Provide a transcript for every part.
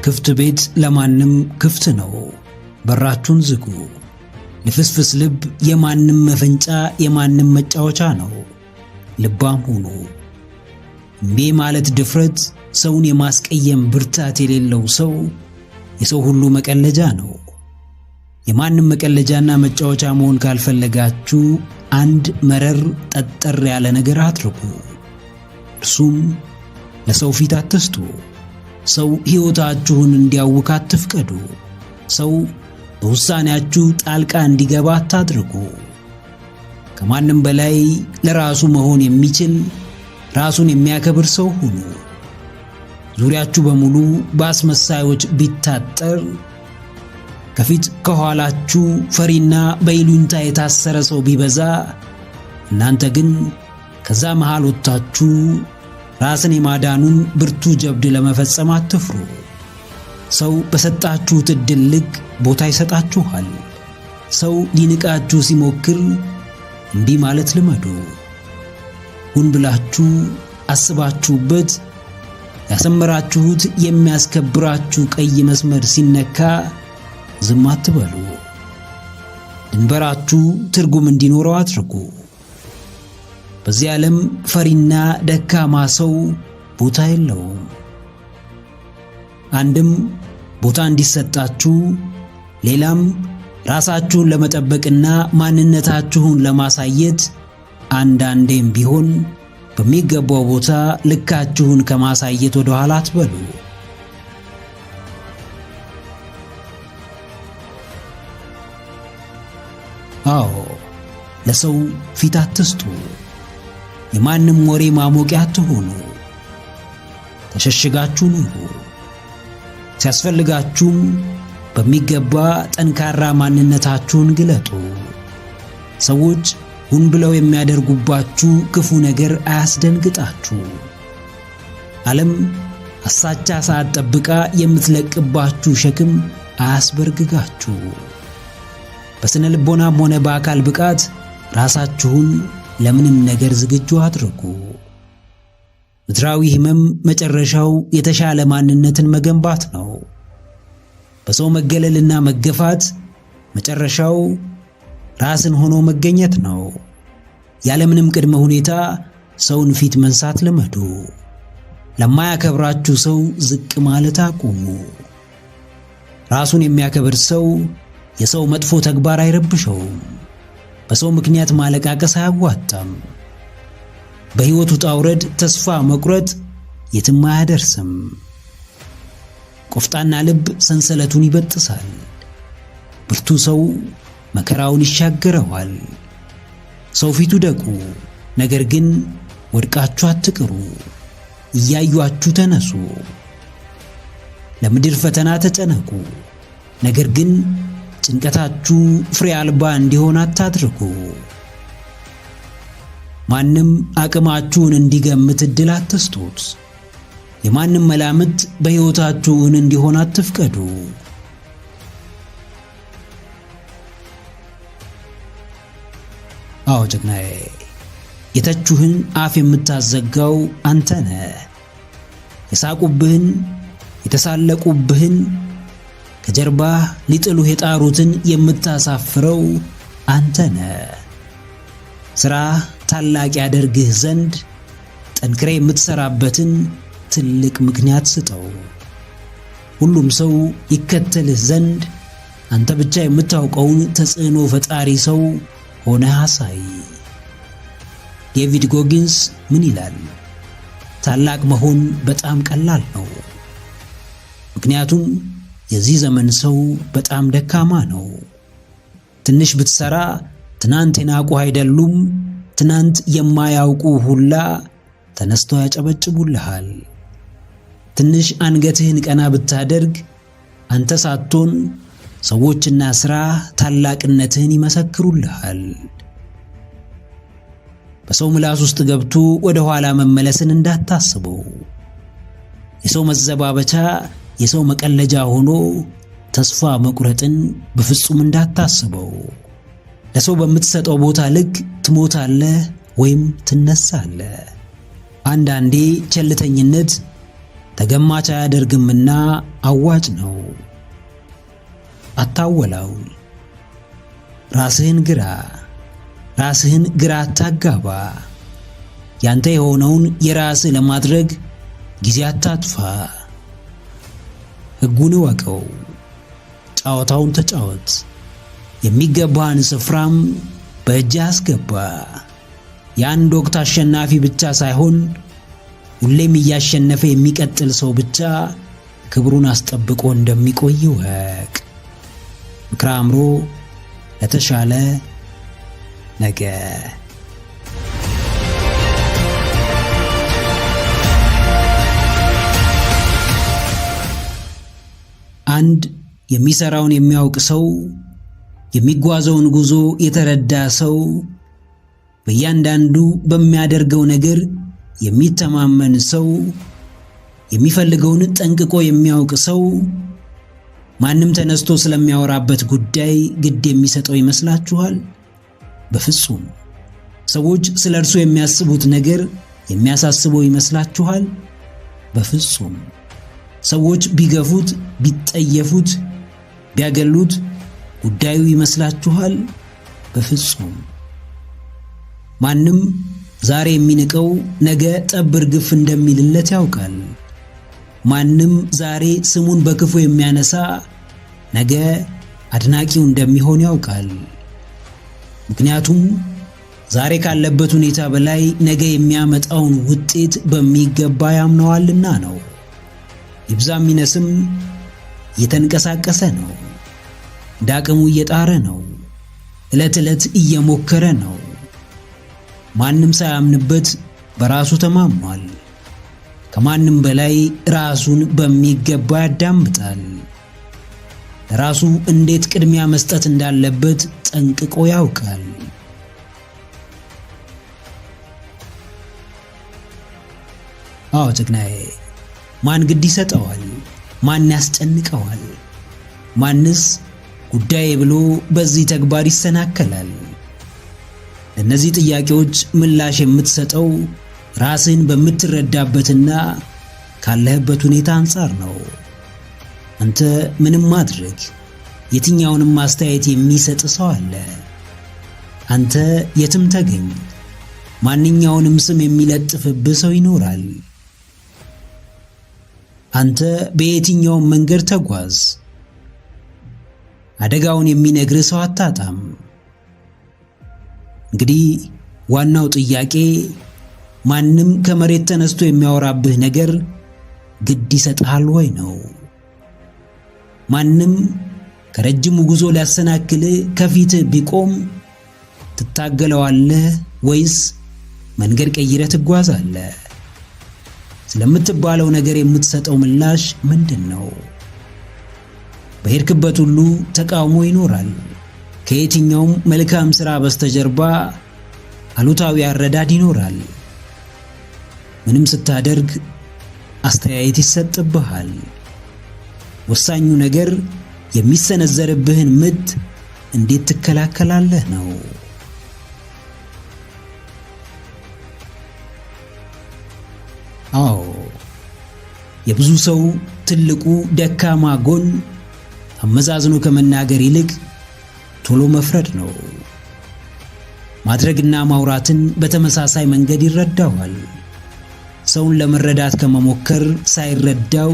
ክፍት ቤት ለማንም ክፍት ነው። በራችሁን ዝጉ። ልፍስፍስ ልብ የማንም መፈንጫ የማንም መጫወቻ ነው። ልባም ሁኑ። እምቢ ማለት ድፍረት ሰውን የማስቀየም ብርታት የሌለው ሰው የሰው ሁሉ መቀለጃ ነው። የማንም መቀለጃና መጫወቻ መሆን ካልፈለጋችሁ አንድ መረር ጠጠር ያለ ነገር አድርጉ። እርሱም ለሰው ፊት አትስጡ። ሰው ሕይወታችሁን እንዲያውክ አትፍቀዱ። ሰው በውሳኔያችሁ ጣልቃ እንዲገባ አታድርጉ። ከማንም በላይ ለራሱ መሆን የሚችል ራሱን የሚያከብር ሰው ሁኑ። ዙሪያችሁ በሙሉ በአስመሳዮች ቢታጠር ከፊት ከኋላችሁ ፈሪና በይሉኝታ የታሰረ ሰው ቢበዛ እናንተ ግን ከዛ መሃል ወጥታችሁ ራስን የማዳኑን ብርቱ ጀብድ ለመፈጸም አትፍሩ። ሰው በሰጣችሁት ዕድል ልክ ቦታ ይሰጣችኋል። ሰው ሊንቃችሁ ሲሞክር እምቢ ማለት ልመዱ። ሁን ብላችሁ አስባችሁበት ያሰመራችሁት የሚያስከብራችሁ ቀይ መስመር ሲነካ ዝም አትበሉ። ድንበራችሁ ትርጉም እንዲኖረው አድርጉ። በዚህ ዓለም ፈሪና ደካማ ሰው ቦታ የለውም። አንድም ቦታ እንዲሰጣችሁ፣ ሌላም ራሳችሁን ለመጠበቅና ማንነታችሁን ለማሳየት አንዳንዴም ቢሆን በሚገባው ቦታ ልካችሁን ከማሳየት ወደ ኋላ አትበሉ። አዎ፣ ለሰው ፊት አትስጡ። የማንም ወሬ ማሞቂያ አትሁኑ። ተሸሽጋችሁ ኑሩ። ሲያስፈልጋችሁም በሚገባ ጠንካራ ማንነታችሁን ግለጡ። ሰዎች ሁን ብለው የሚያደርጉባችሁ ክፉ ነገር አያስደንግጣችሁ። ዓለም አሳቻ ሰዓት ጠብቃ የምትለቅባችሁ ሸክም አያስበርግጋችሁ። በስነ ልቦናም ሆነ በአካል ብቃት ራሳችሁን ለምንም ነገር ዝግጁ አድርጉ። ምድራዊ ሕመም መጨረሻው የተሻለ ማንነትን መገንባት ነው። በሰው መገለልና መገፋት መጨረሻው ራስን ሆኖ መገኘት ነው። ያለምንም ቅድመ ሁኔታ ሰውን ፊት መንሳት ልመዱ። ለማያከብራችሁ ሰው ዝቅ ማለት አቁሙ። ራሱን የሚያከብር ሰው የሰው መጥፎ ተግባር አይረብሸውም። በሰው ምክንያት ማለቃቀስ አያዋጣም። በሕይወቱ ውጣ ውረድ ተስፋ መቁረጥ የትም አያደርስም። ቆፍጣና ልብ ሰንሰለቱን ይበጥሳል። ብርቱ ሰው መከራውን ይሻገረዋል። ሰው ፊቱ ደቁ፣ ነገር ግን ወድቃችሁ አትቅሩ። እያዩአችሁ ተነሱ። ለምድር ፈተና ተጨነቁ፣ ነገር ግን ጭንቀታችሁ ፍሬ አልባ እንዲሆን አታድርጉ። ማንም አቅማችሁን እንዲገምት ዕድል አትስጡት። የማንም መላምት በሕይወታችሁን እንዲሆን አትፍቀዱ። አዎ ጀግናዬ፣ የተቹህን አፍ የምታዘጋው አንተ ነህ። የሳቁብህን የተሳለቁብህን ከጀርባህ ሊጥሉህ የጣሩትን የምታሳፍረው አንተ ነህ። ሥራህ ታላቅ ያደርግህ ዘንድ ጠንክሬ የምትሠራበትን ትልቅ ምክንያት ስጠው። ሁሉም ሰው ይከተልህ ዘንድ አንተ ብቻ የምታውቀውን ተጽዕኖ ፈጣሪ ሰው ሆነህ አሳይ። ዴቪድ ጎጊንስ ምን ይላል? ታላቅ መሆን በጣም ቀላል ነው። ምክንያቱም የዚህ ዘመን ሰው በጣም ደካማ ነው። ትንሽ ብትሰራ ትናንት የናቁህ አይደሉም፣ ትናንት የማያውቁ ሁላ ተነስተው ያጨበጭቡልሃል። ትንሽ አንገትህን ቀና ብታደርግ አንተ ሳትሆን ሰዎችና ሥራ ታላቅነትህን ይመሰክሩልሃል። በሰው ምላስ ውስጥ ገብቶ ወደ ኋላ መመለስን እንዳታስበው። የሰው መዘባበቻ የሰው መቀለጃ ሆኖ ተስፋ መቁረጥን በፍጹም እንዳታስበው። ለሰው በምትሰጠው ቦታ ልክ ትሞታለህ ወይም ትነሳለህ። አንዳንዴ ቸልተኝነት ተገማች አያደርግምና አዋጭ ነው። አታወላውል። ራስህን ግራ አታጋባ። ያንተ የሆነውን የራስህ ለማድረግ ጊዜ አታጥፋ። ሕጉን እወቀው፣ ጨዋታውን ተጫወት። የሚገባህን ስፍራም በእጅህ አስገባ። የአንድ ወቅት አሸናፊ ብቻ ሳይሆን ሁሌም እያሸነፈ የሚቀጥል ሰው ብቻ ክብሩን አስጠብቆ እንደሚቆይ እወቅ። ምክረ አእምሮ ለተሻለ ነገ። አንድ የሚሰራውን የሚያውቅ ሰው፣ የሚጓዘውን ጉዞ የተረዳ ሰው፣ በእያንዳንዱ በሚያደርገው ነገር የሚተማመን ሰው፣ የሚፈልገውን ጠንቅቆ የሚያውቅ ሰው ማንም ተነስቶ ስለሚያወራበት ጉዳይ ግድ የሚሰጠው ይመስላችኋል? በፍጹም። ሰዎች ስለ እርሱ የሚያስቡት ነገር የሚያሳስበው ይመስላችኋል? በፍጹም። ሰዎች ቢገፉት፣ ቢጠየፉት፣ ቢያገሉት ጉዳዩ ይመስላችኋል? በፍጹም። ማንም ዛሬ የሚንቀው ነገ ጠብ እርግፍ እንደሚልለት ያውቃል። ማንም ዛሬ ስሙን በክፉ የሚያነሳ ነገ አድናቂው እንደሚሆን ያውቃል። ምክንያቱም ዛሬ ካለበት ሁኔታ በላይ ነገ የሚያመጣውን ውጤት በሚገባ ያምነዋልና ነው። ይብዛም ይነስም እየተንቀሳቀሰ ነው። ዳቅሙ እየጣረ ነው። ዕለት ዕለት እየሞከረ ነው። ማንም ሳያምንበት በራሱ ተማምኗል። ከማንም በላይ ራሱን በሚገባ ያዳምጣል። ለራሱ እንዴት ቅድሚያ መስጠት እንዳለበት ጠንቅቆ ያውቃል። አዎ ጀግናዬ፣ ማን ግድ ይሰጠዋል? ማን ያስጨንቀዋል? ማንስ ጉዳዬ ብሎ በዚህ ተግባር ይሰናከላል? ለእነዚህ ጥያቄዎች ምላሽ የምትሰጠው ራስህን በምትረዳበትና ካለህበት ሁኔታ አንጻር ነው። አንተ ምንም ማድረግ የትኛውንም ማስተያየት የሚሰጥ ሰው አለ። አንተ የትም ተገኝ ማንኛውንም ስም የሚለጥፍብህ ሰው ይኖራል። አንተ በየትኛውም መንገድ ተጓዝ፣ አደጋውን የሚነግርህ ሰው አታጣም። እንግዲህ ዋናው ጥያቄ ማንም ከመሬት ተነስቶ የሚያወራብህ ነገር ግድ ይሰጥሃል ወይ ነው። ማንም ከረጅሙ ጉዞ ሊያሰናክልህ ከፊትህ ቢቆም ትታገለዋለህ ወይስ መንገድ ቀይረህ ትጓዛለህ? ስለምትባለው ነገር የምትሰጠው ምላሽ ምንድን ነው? በሄድክበት ሁሉ ተቃውሞ ይኖራል። ከየትኛውም መልካም ሥራ በስተጀርባ አሉታዊ አረዳድ ይኖራል። ምንም ስታደርግ አስተያየት ይሰጥብሃል። ወሳኙ ነገር የሚሰነዘርብህን ምት እንዴት ትከላከላለህ ነው። አዎ፣ የብዙ ሰው ትልቁ ደካማ ጎን አመዛዝኖ ከመናገር ይልቅ ቶሎ መፍረድ ነው። ማድረግና ማውራትን በተመሳሳይ መንገድ ይረዳዋል። ሰውን ለመረዳት ከመሞከር ሳይረዳው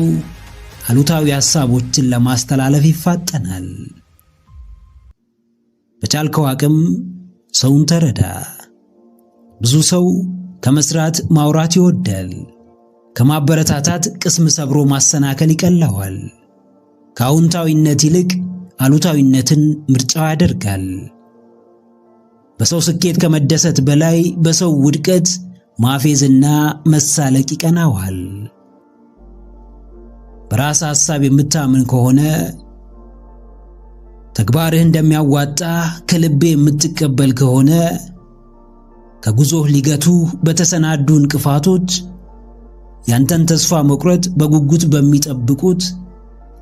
አሉታዊ ሐሳቦችን ለማስተላለፍ ይፋጠናል። በቻልከው አቅም ሰውን ተረዳ። ብዙ ሰው ከመስራት ማውራት ይወዳል። ከማበረታታት ቅስም ሰብሮ ማሰናከል ይቀለዋል። ከአዎንታዊነት ይልቅ አሉታዊነትን ምርጫው ያደርጋል። በሰው ስኬት ከመደሰት በላይ በሰው ውድቀት ማፌዝና መሳለቅ ይቀናዋል። በራስ ሐሳብ የምታምን ከሆነ ተግባርህ እንደሚያዋጣ ከልቤ የምትቀበል ከሆነ ከጉዞህ ሊገቱህ በተሰናዱ እንቅፋቶች ያንተን ተስፋ መቁረጥ በጉጉት በሚጠብቁት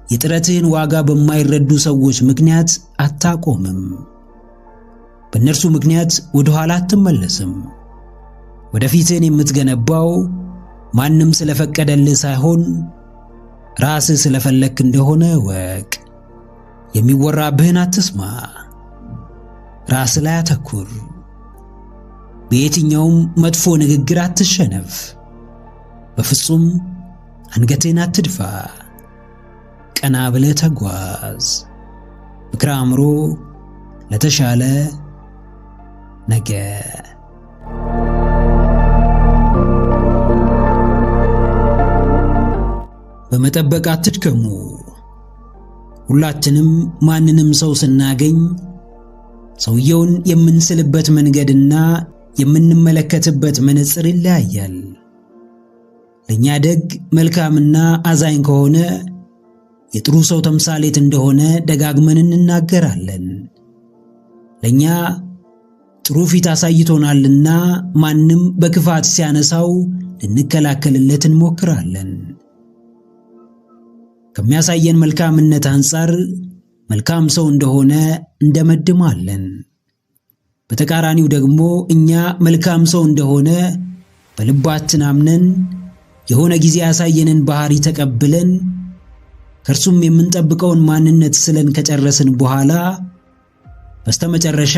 የጥረትህን ዋጋ በማይረዱ ሰዎች ምክንያት አታቆምም። በእነርሱ ምክንያት ወደ ኋላ አትመለስም። ወደፊትህን የምትገነባው ማንም ስለፈቀደልህ ሳይሆን ራስህ ስለፈለክ እንደሆነ ወቅ። የሚወራብህን አትስማ፣ ራስህ ላይ አተኩር። በየትኛውም መጥፎ ንግግር አትሸነፍ። በፍጹም አንገትህን አትድፋ። ቀና ብለህ ተጓዝ። ምክረ አእምሮ ለተሻለ ነገ። በመጠበቅ አትድከሙ። ሁላችንም ማንንም ሰው ስናገኝ ሰውየውን የምንስልበት መንገድና የምንመለከትበት መነጽር ይለያያል። ለኛ ደግ መልካምና አዛኝ ከሆነ የጥሩ ሰው ተምሳሌት እንደሆነ ደጋግመን እንናገራለን። ለኛ ጥሩ ፊት አሳይቶናልና ማንም በክፋት ሲያነሳው ልንከላከልለት እንሞክራለን። ከሚያሳየን መልካምነት አንፃር መልካም ሰው እንደሆነ እንደመድማለን። በተቃራኒው ደግሞ እኛ መልካም ሰው እንደሆነ በልባችን አምነን የሆነ ጊዜ ያሳየንን ባህሪ ተቀብለን ከእርሱም የምንጠብቀውን ማንነት ስለን ከጨረስን በኋላ በስተመጨረሻ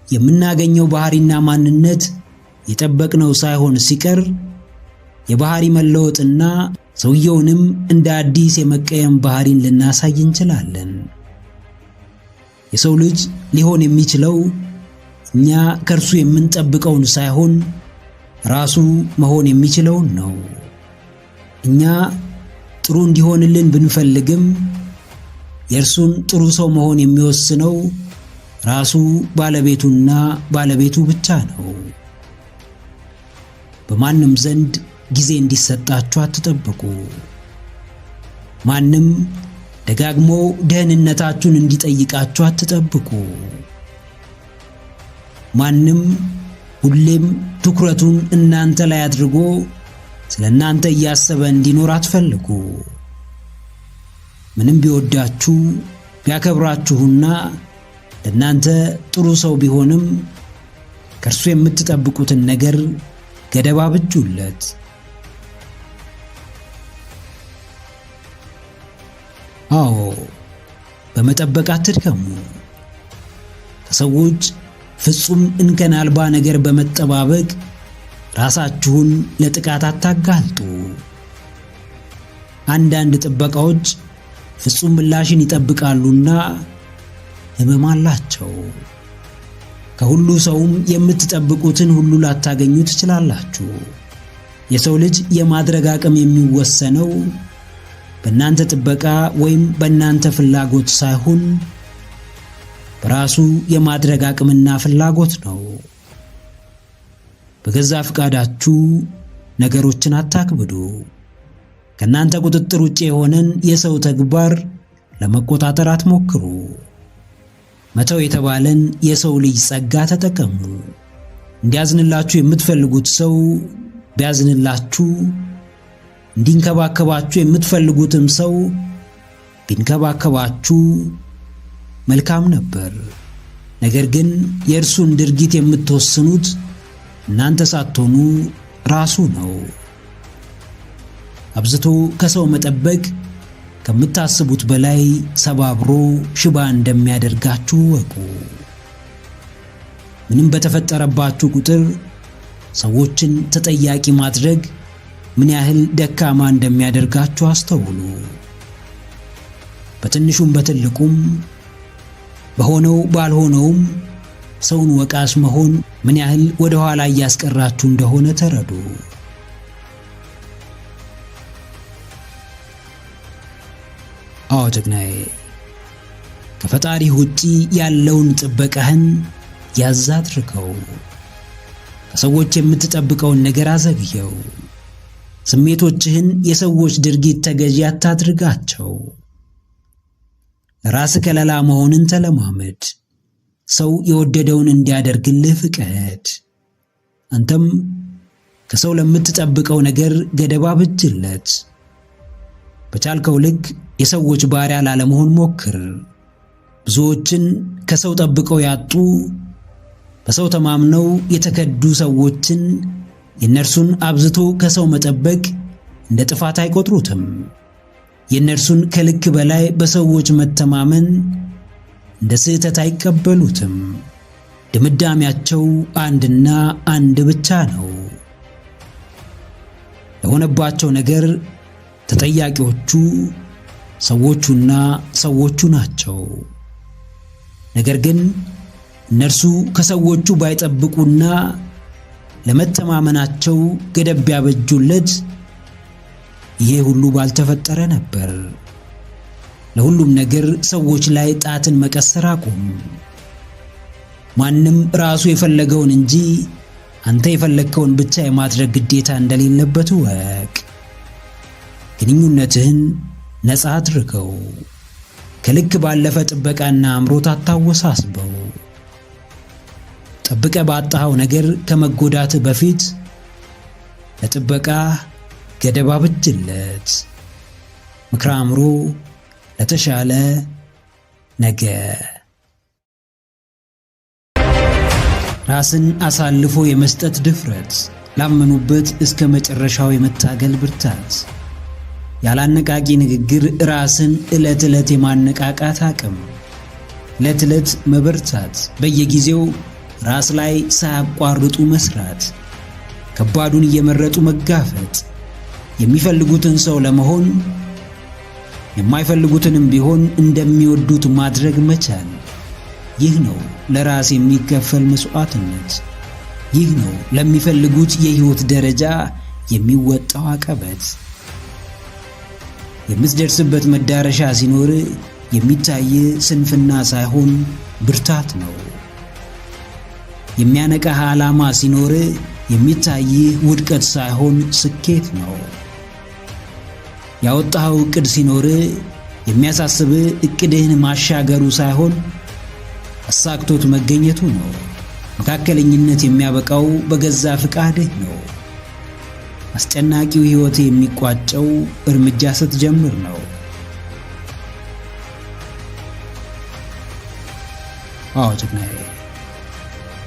የምናገኘው ባህሪና ማንነት የጠበቅነው ሳይሆን ሲቀር የባህሪ መለወጥና ሰውየውንም እንደ አዲስ የመቀየም ባህሪን ልናሳይ እንችላለን። የሰው ልጅ ሊሆን የሚችለው እኛ ከእርሱ የምንጠብቀውን ሳይሆን ራሱ መሆን የሚችለውን ነው። እኛ ጥሩ እንዲሆንልን ብንፈልግም የእርሱን ጥሩ ሰው መሆን የሚወስነው ራሱ ባለቤቱና ባለቤቱ ብቻ ነው። በማንም ዘንድ ጊዜ እንዲሰጣችሁ አትጠብቁ። ማንም ደጋግሞ ደህንነታችሁን እንዲጠይቃችሁ አትጠብቁ። ማንም ሁሌም ትኩረቱን እናንተ ላይ አድርጎ ስለ እናንተ እያሰበ እንዲኖር አትፈልጉ። ምንም ቢወዳችሁ ቢያከብራችሁና ለእናንተ ጥሩ ሰው ቢሆንም ከእርሱ የምትጠብቁትን ነገር ገደብ አብጁለት። አዎ፣ በመጠበቅ አትድከሙ። ከሰዎች ፍጹም እንከን አልባ ነገር በመጠባበቅ ራሳችሁን ለጥቃት አታጋልጡ። አንዳንድ ጥበቃዎች ፍጹም ምላሽን ይጠብቃሉና ሕመም አላቸው። ከሁሉ ሰውም የምትጠብቁትን ሁሉ ላታገኙ ትችላላችሁ። የሰው ልጅ የማድረግ አቅም የሚወሰነው በእናንተ ጥበቃ ወይም በእናንተ ፍላጎት ሳይሆን በራሱ የማድረግ አቅምና ፍላጎት ነው። በገዛ ፍቃዳችሁ ነገሮችን አታክብዱ። ከእናንተ ቁጥጥር ውጭ የሆነን የሰው ተግባር ለመቆጣጠር አትሞክሩ። መተው የተባለን የሰው ልጅ ጸጋ ተጠቀሙ። እንዲያዝንላችሁ የምትፈልጉት ሰው ቢያዝንላችሁ፣ እንዲንከባከባችሁ የምትፈልጉትም ሰው ቢንከባከባችሁ መልካም ነበር። ነገር ግን የእርሱን ድርጊት የምትወስኑት እናንተ ሳትሆኑ ራሱ ነው። አብዝቶ ከሰው መጠበቅ ከምታስቡት በላይ ሰባብሮ ሽባ እንደሚያደርጋችሁ ወቁ። ምንም በተፈጠረባችሁ ቁጥር ሰዎችን ተጠያቂ ማድረግ ምን ያህል ደካማ እንደሚያደርጋችሁ አስተውሉ። በትንሹም በትልቁም በሆነው ባልሆነውም ሰውን ወቃሽ መሆን ምን ያህል ወደ ኋላ እያስቀራችሁ እንደሆነ ተረዱ። አዎ ጀግናዬ፣ ከፈጣሪህ ውጪ ያለውን ጥበቃህን ያዝ አድርገው። ከሰዎች የምትጠብቀውን ነገር አዘግየው። ስሜቶችህን የሰዎች ድርጊት ተገዢ አታድርጋቸው። ለራስህ ከለላ መሆንን ተለማመድ። ሰው የወደደውን እንዲያደርግልህ ፍቀድ። አንተም ከሰው ለምትጠብቀው ነገር ገደብ አብጅለት። በቻልከው ልክ የሰዎች ባሪያ ላለመሆን ሞክር። ብዙዎችን ከሰው ጠብቀው ያጡ፣ በሰው ተማምነው የተከዱ ሰዎችን የእነርሱን አብዝቶ ከሰው መጠበቅ እንደ ጥፋት አይቆጥሩትም። የእነርሱን ከልክ በላይ በሰዎች መተማመን እንደ ስህተት አይቀበሉትም። ድምዳሜያቸው አንድና አንድ ብቻ ነው። ለሆነባቸው ነገር ተጠያቂዎቹ ሰዎቹና ሰዎቹ ናቸው። ነገር ግን እነርሱ ከሰዎቹ ባይጠብቁና ለመተማመናቸው ገደብ ቢያበጁለት ይሄ ሁሉ ባልተፈጠረ ነበር። ለሁሉም ነገር ሰዎች ላይ ጣትን መቀሰር አቁም። ማንም ራሱ የፈለገውን እንጂ አንተ የፈለግከውን ብቻ የማድረግ ግዴታ እንደሌለበት ወቅ። ግንኙነትህን ነፃ አድርገው። ከልክ ባለፈ ጥበቃና አምሮት አታወሳስበው። ጠብቀ ባጣኸው ነገር ከመጎዳት በፊት ለጥበቃ ገደብ አብጅለት። ምክረ አእምሮ ለተሻለ ነገ። ራስን አሳልፎ የመስጠት ድፍረት፣ ላመኑበት እስከ መጨረሻው የመታገል ብርታት፣ ያላነቃቂ ንግግር ራስን ዕለት ዕለት የማነቃቃት አቅም፣ ዕለት ዕለት መበርታት፣ በየጊዜው ራስ ላይ ሳያቋርጡ መስራት፣ ከባዱን እየመረጡ መጋፈጥ፣ የሚፈልጉትን ሰው ለመሆን የማይፈልጉትንም ቢሆን እንደሚወዱት ማድረግ መቻል። ይህ ነው ለራስ የሚከፈል መስዋዕትነት። ይህ ነው ለሚፈልጉት የሕይወት ደረጃ የሚወጣው አቀበት። የምትደርስበት መዳረሻ ሲኖር የሚታይ ስንፍና ሳይሆን ብርታት ነው። የሚያነቃህ ዓላማ ሲኖር የሚታይ ውድቀት ሳይሆን ስኬት ነው። ያወጣኸው ዕቅድ ሲኖር የሚያሳስብ ዕቅድህን ማሻገሩ ሳይሆን አሳክቶት መገኘቱ ነው። መካከለኝነት የሚያበቃው በገዛ ፍቃድህ ነው። አስጨናቂው ሕይወት የሚቋጨው እርምጃ ስትጀምር ነው። አዎ ጀግናዬ፣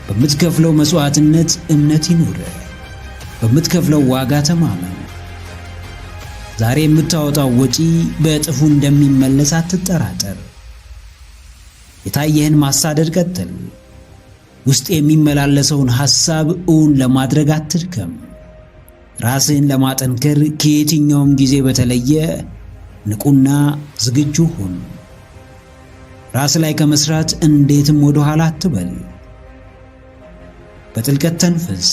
በምትከፍለው መስዋዕትነት እምነት ይኑር። በምትከፍለው ዋጋ ተማመን። ዛሬ የምታወጣው ወጪ በእጥፉ እንደሚመለስ አትጠራጠር። የታየህን ማሳደድ ቀጥል። ውስጥ የሚመላለሰውን ሐሳብ እውን ለማድረግ አትድከም። ራስህን ለማጠንከር ከየትኛውም ጊዜ በተለየ ንቁና ዝግጁ ሁን። ራስ ላይ ከመስራት እንዴትም ወደ ኋላ አትበል። በጥልቀት ተንፍስ፣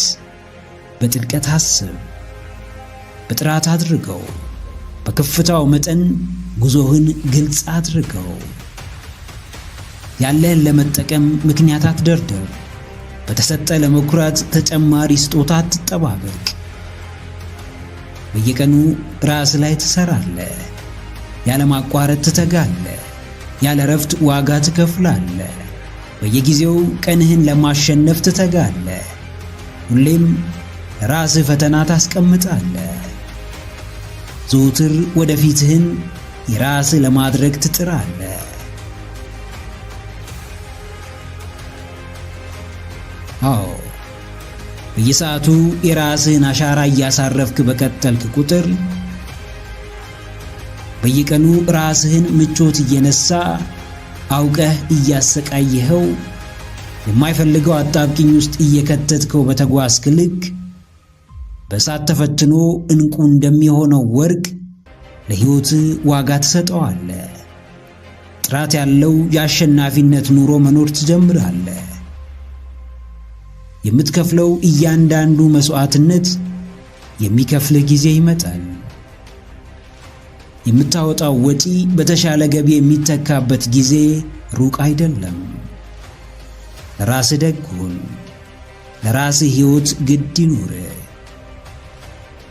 በጥልቀት አስብ፣ በጥራት አድርገው። በከፍታው መጠን ጉዞህን ግልጽ አድርገው። ያለህን ለመጠቀም ምክንያት አትደርደር። በተሰጠ ለመኩራት ተጨማሪ ስጦታ አትጠባበቅ። በየቀኑ ራስ ላይ ትሰራለህ። ያለ ማቋረጥ ትተጋለህ። ያለ ረፍት ዋጋ ትከፍላለህ። በየጊዜው ቀንህን ለማሸነፍ ትተጋለህ። ሁሌም ራስህ ፈተና ታስቀምጣለህ። ዘውትር ወደፊትህን የራስህ ለማድረግ ትጥራለህ። አዎ፣ በየሰዓቱ የራስህን አሻራ እያሳረፍክ በቀጠልክ ቁጥር በየቀኑ ራስህን ምቾት እየነሳ አውቀህ እያሰቃየኸው የማይፈልገው አጣብቂኝ ውስጥ እየከተትከው በተጓዝክ ልክ በእሳት ተፈትኖ ዕንቁ እንደሚሆነው ወርቅ ለሕይወትህ ዋጋ ትሰጠዋለህ። ጥራት ያለው የአሸናፊነት ኑሮ መኖር ትጀምራለህ። የምትከፍለው እያንዳንዱ መስዋዕትነት የሚከፍልህ ጊዜ ይመጣል። የምታወጣው ወጪ በተሻለ ገቢ የሚተካበት ጊዜ ሩቅ አይደለም። ለራስህ ደግ ሁን። ለራስህ ሕይወት ግድ ይኑርህ።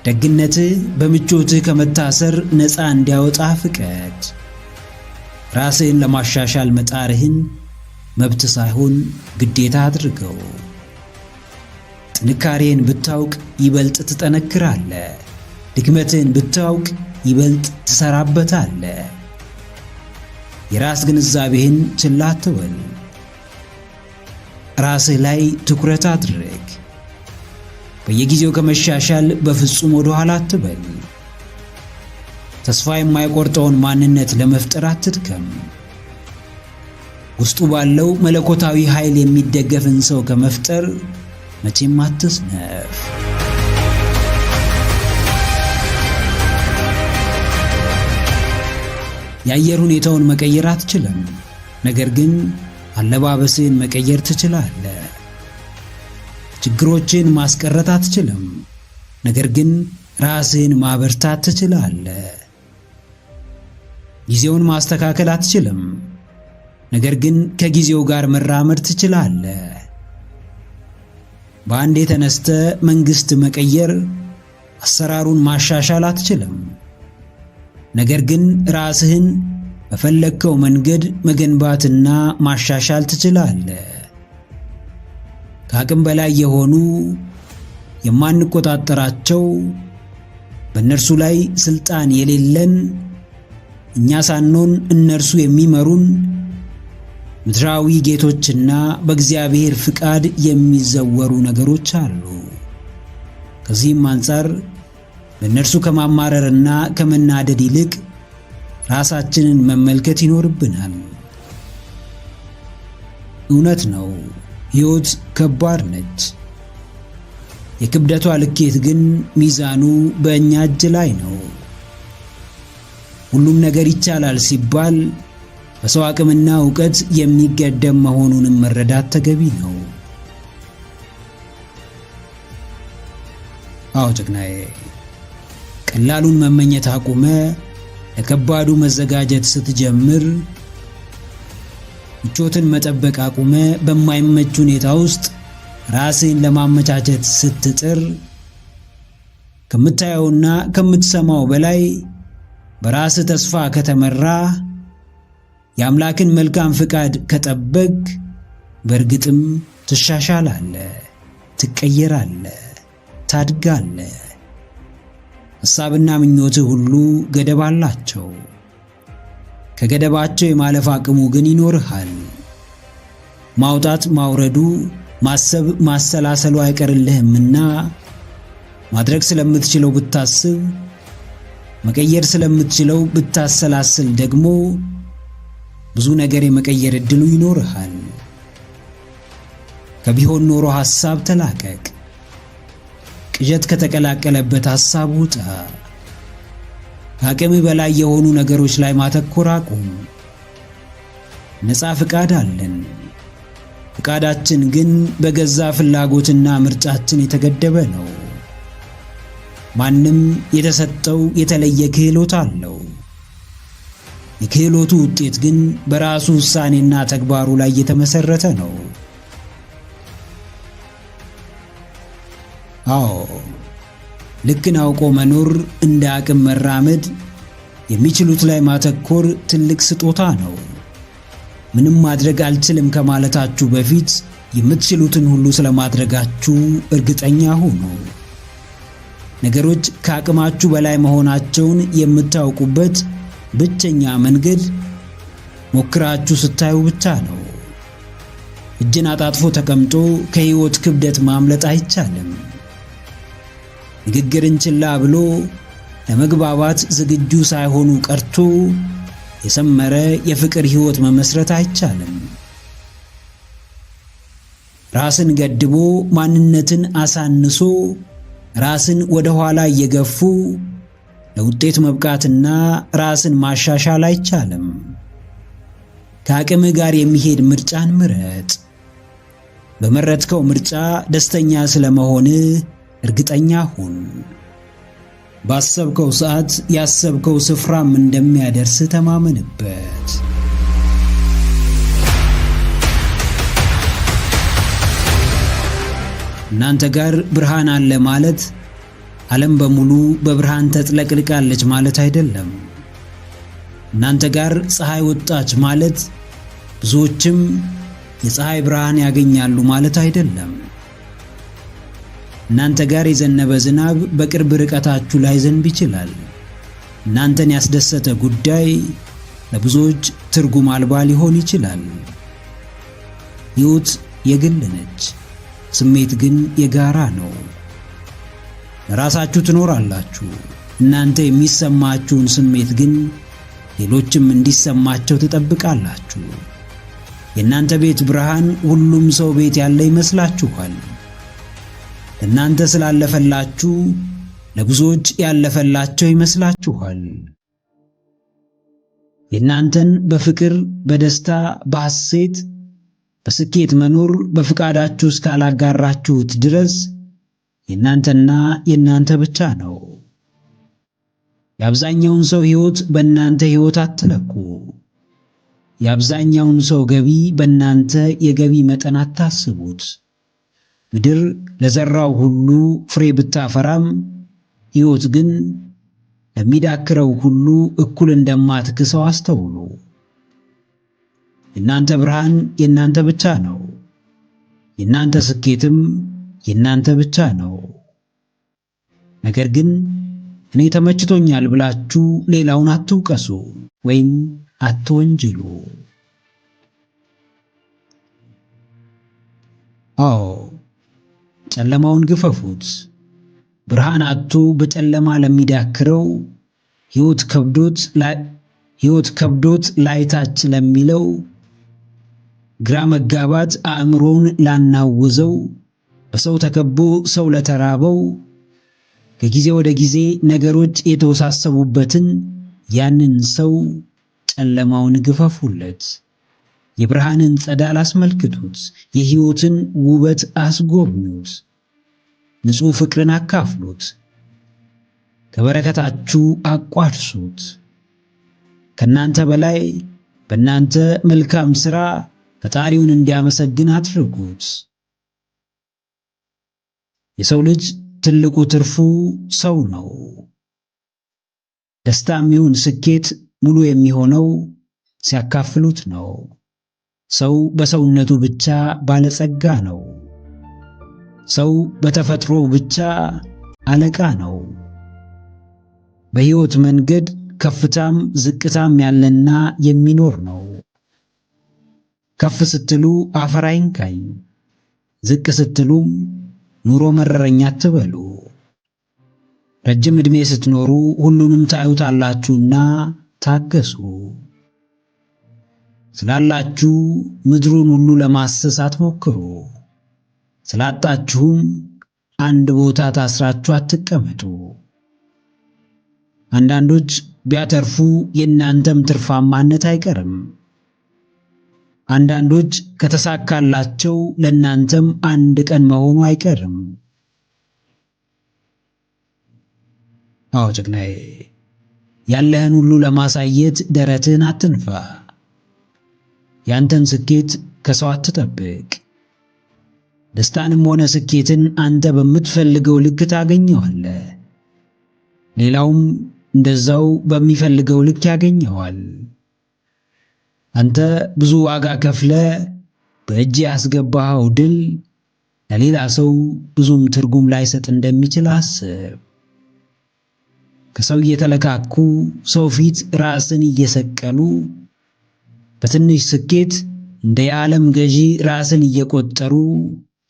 ደግነትህ በምቾትህ ከመታሰር ነፃ እንዲያወጣ ፍቀድ። ራስህን ለማሻሻል መጣርህን መብት ሳይሆን ግዴታ አድርገው። ጥንካሬን ብታውቅ ይበልጥ ትጠነክራለህ። ድክመትህን ብታውቅ ይበልጥ ትሰራበታለህ። የራስ ግንዛቤህን ችላ አትበል። ራስህ ላይ ትኩረት አድርግ። በየጊዜው ከመሻሻል በፍጹም ወደ ኋላ አትበል። ተስፋ የማይቆርጠውን ማንነት ለመፍጠር አትድከም። ውስጡ ባለው መለኮታዊ ኃይል የሚደገፍን ሰው ከመፍጠር መቼም አትስነፍ። የአየር ሁኔታውን መቀየር አትችልም፣ ነገር ግን አለባበስን መቀየር ትችላለህ። ችግሮችን ማስቀረት አትችልም፣ ነገር ግን ራስህን ማበርታት ትችላለህ። ጊዜውን ማስተካከል አትችልም፣ ነገር ግን ከጊዜው ጋር መራመድ ትችላለህ። በአንዴ ተነስተህ መንግስት መቀየር፣ አሰራሩን ማሻሻል አትችልም፣ ነገር ግን ራስህን በፈለግከው መንገድ መገንባትና ማሻሻል ትችላለህ። ከአቅም በላይ የሆኑ የማንቆጣጠራቸው በእነርሱ ላይ ስልጣን የሌለን እኛ ሳንሆን እነርሱ የሚመሩን ምድራዊ ጌቶችና በእግዚአብሔር ፍቃድ የሚዘወሩ ነገሮች አሉ። ከዚህም አንጻር በእነርሱ ከማማረርና ከመናደድ ይልቅ ራሳችንን መመልከት ይኖርብናል። እውነት ነው፣ ሕይወት ከባድ ነች። የክብደቷ ልኬት ግን ሚዛኑ በእኛ እጅ ላይ ነው። ሁሉም ነገር ይቻላል ሲባል በሰው አቅምና ዕውቀት የሚገደም መሆኑንም መረዳት ተገቢ ነው። አዎ ጀግናዬ፣ ቀላሉን መመኘት አቁመ ለከባዱ መዘጋጀት ስትጀምር፣ ምቾትን መጠበቅ አቁመ በማይመች ሁኔታ ውስጥ ራስን ለማመቻቸት ስትጥር፣ ከምታየውና ከምትሰማው በላይ በራስ ተስፋ ከተመራ፣ የአምላክን መልካም ፍቃድ ከጠበቅ፣ በእርግጥም ትሻሻላለህ፣ ትቀየራለህ፣ ታድጋለህ። ሐሳብና ምኞትህ ሁሉ ገደብ አላቸው። ከገደባቸው የማለፍ አቅሙ ግን ይኖርሃል። ማውጣት ማውረዱ፣ ማሰብ ማሰላሰሉ አይቀርልህምና ማድረግ ስለምትችለው ብታስብ፣ መቀየር ስለምትችለው ብታሰላስል ደግሞ ብዙ ነገር የመቀየር ዕድሉ ይኖርሃል። ከቢሆን ኖሮ ሐሳብ ተላቀቅ። ቅዠት ከተቀላቀለበት ሐሳብ ውጣ። ከአቅምህ በላይ የሆኑ ነገሮች ላይ ማተኮር አቁም። ነፃ ፍቃድ አለን። ፍቃዳችን ግን በገዛ ፍላጎትና ምርጫችን የተገደበ ነው። ማንም የተሰጠው የተለየ ክህሎት አለው። የክህሎቱ ውጤት ግን በራሱ ውሳኔና ተግባሩ ላይ የተመሰረተ ነው። አዎ፣ ልክን አውቆ መኖር፣ እንደ አቅም መራመድ፣ የሚችሉት ላይ ማተኮር ትልቅ ስጦታ ነው። ምንም ማድረግ አልችልም ከማለታችሁ በፊት የምትችሉትን ሁሉ ስለማድረጋችሁ እርግጠኛ ሁኑ። ነገሮች ከአቅማችሁ በላይ መሆናቸውን የምታውቁበት ብቸኛ መንገድ ሞክራችሁ ስታዩ ብቻ ነው። እጅን አጣጥፎ ተቀምጦ ከሕይወት ክብደት ማምለጥ አይቻልም። ንግግርን ችላ ብሎ ለመግባባት ዝግጁ ሳይሆኑ ቀርቶ የሰመረ የፍቅር ሕይወት መመስረት አይቻልም። ራስን ገድቦ ማንነትን አሳንሶ ራስን ወደ ኋላ እየገፉ ለውጤት መብቃትና ራስን ማሻሻል አይቻልም። ከአቅምህ ጋር የሚሄድ ምርጫን ምረጥ። በመረጥከው ምርጫ ደስተኛ ስለመሆንህ እርግጠኛ ሁን። ባሰብከው ሰዓት ያሰብከው ስፍራም እንደሚያደርስ ተማመንበት። እናንተ ጋር ብርሃን አለ ማለት ዓለም በሙሉ በብርሃን ተጥለቅልቃለች ማለት አይደለም። እናንተ ጋር ፀሐይ ወጣች ማለት ብዙዎችም የፀሐይ ብርሃን ያገኛሉ ማለት አይደለም። እናንተ ጋር የዘነበ ዝናብ በቅርብ ርቀታችሁ ላይ ዘንብ ይችላል። እናንተን ያስደሰተ ጉዳይ ለብዙዎች ትርጉም አልባ ሊሆን ይችላል። ሕይወት የግል ነች፣ ስሜት ግን የጋራ ነው። ለራሳችሁ ትኖራላችሁ። እናንተ የሚሰማችሁን ስሜት ግን ሌሎችም እንዲሰማቸው ትጠብቃላችሁ። የእናንተ ቤት ብርሃን ሁሉም ሰው ቤት ያለ ይመስላችኋል። ለእናንተ ስላለፈላችሁ ለብዙዎች ያለፈላቸው ይመስላችኋል። የእናንተን በፍቅር፣ በደስታ፣ በሐሴት፣ በስኬት መኖር በፍቃዳችሁ እስካላጋራችሁት ድረስ የእናንተና የእናንተ ብቻ ነው። የአብዛኛውን ሰው ሕይወት በእናንተ ሕይወት አትለኩ። የአብዛኛውን ሰው ገቢ በእናንተ የገቢ መጠን አታስቡት። ምድር ለዘራው ሁሉ ፍሬ ብታፈራም ሕይወት ግን ለሚዳክረው ሁሉ እኩል እንደማትክሰው አስተውሉ። የእናንተ ብርሃን የእናንተ ብቻ ነው። የእናንተ ስኬትም የእናንተ ብቻ ነው። ነገር ግን እኔ ተመችቶኛል ብላችሁ ሌላውን አትውቀሱ ወይም አትወንጅሉ። አዎ፣ ጨለማውን ግፈፉት። ብርሃን አጥቶ በጨለማ ለሚዳክረው ሕይወት ከብዶት ላይታች ለሚለው ግራ መጋባት አእምሮውን ላናወዘው በሰው ተከቦ ሰው ለተራበው ከጊዜ ወደ ጊዜ ነገሮች የተወሳሰቡበትን ያንን ሰው ጨለማውን ግፈፉለት። የብርሃንን ጸዳል አስመልክቱት። የሕይወትን ውበት አስጎብኙት። ንጹሕ ፍቅርን አካፍሉት። ከበረከታችሁ አቋድሱት። ከእናንተ በላይ በእናንተ መልካም ሥራ ፈጣሪውን እንዲያመሰግን አድርጉት። የሰው ልጅ ትልቁ ትርፉ ሰው ነው። ደስታም ይሁን ስኬት ሙሉ የሚሆነው ሲያካፍሉት ነው። ሰው በሰውነቱ ብቻ ባለጸጋ ነው። ሰው በተፈጥሮ ብቻ አለቃ ነው። በሕይወት መንገድ ከፍታም ዝቅታም ያለና የሚኖር ነው። ከፍ ስትሉ አፈር አይንካኝ፣ ዝቅ ስትሉም ኑሮ መረረኛ አትበሉ። ረጅም ዕድሜ ስትኖሩ ሁሉንም ታዩታላችሁና ታገሱ። ስላላችሁ ምድሩን ሁሉ ለማሰስ አትሞክሩ። ስላጣችሁም አንድ ቦታ ታስራችሁ አትቀመጡ። አንዳንዶች ቢያተርፉ የእናንተም ትርፋማነት አይቀርም። አንዳንዶች ከተሳካላቸው ለእናንተም አንድ ቀን መሆኑ አይቀርም። አዎ ጀግናዬ፣ ያለህን ሁሉ ለማሳየት ደረትህን አትንፋ። ያንተን ስኬት ከሰው አትጠብቅ። ደስታንም ሆነ ስኬትን አንተ በምትፈልገው ልክ ታገኘዋለህ። ሌላውም እንደዛው በሚፈልገው ልክ ያገኘዋል። አንተ ብዙ ዋጋ ከፍለ በእጅ ያስገባኸው ድል ለሌላ ሰው ብዙም ትርጉም ላይሰጥ እንደሚችል አስብ። ከሰው እየተለካኩ ሰው ፊት ራስን እየሰቀሉ በትንሽ ስኬት እንደ የዓለም ገዢ ራስን እየቆጠሩ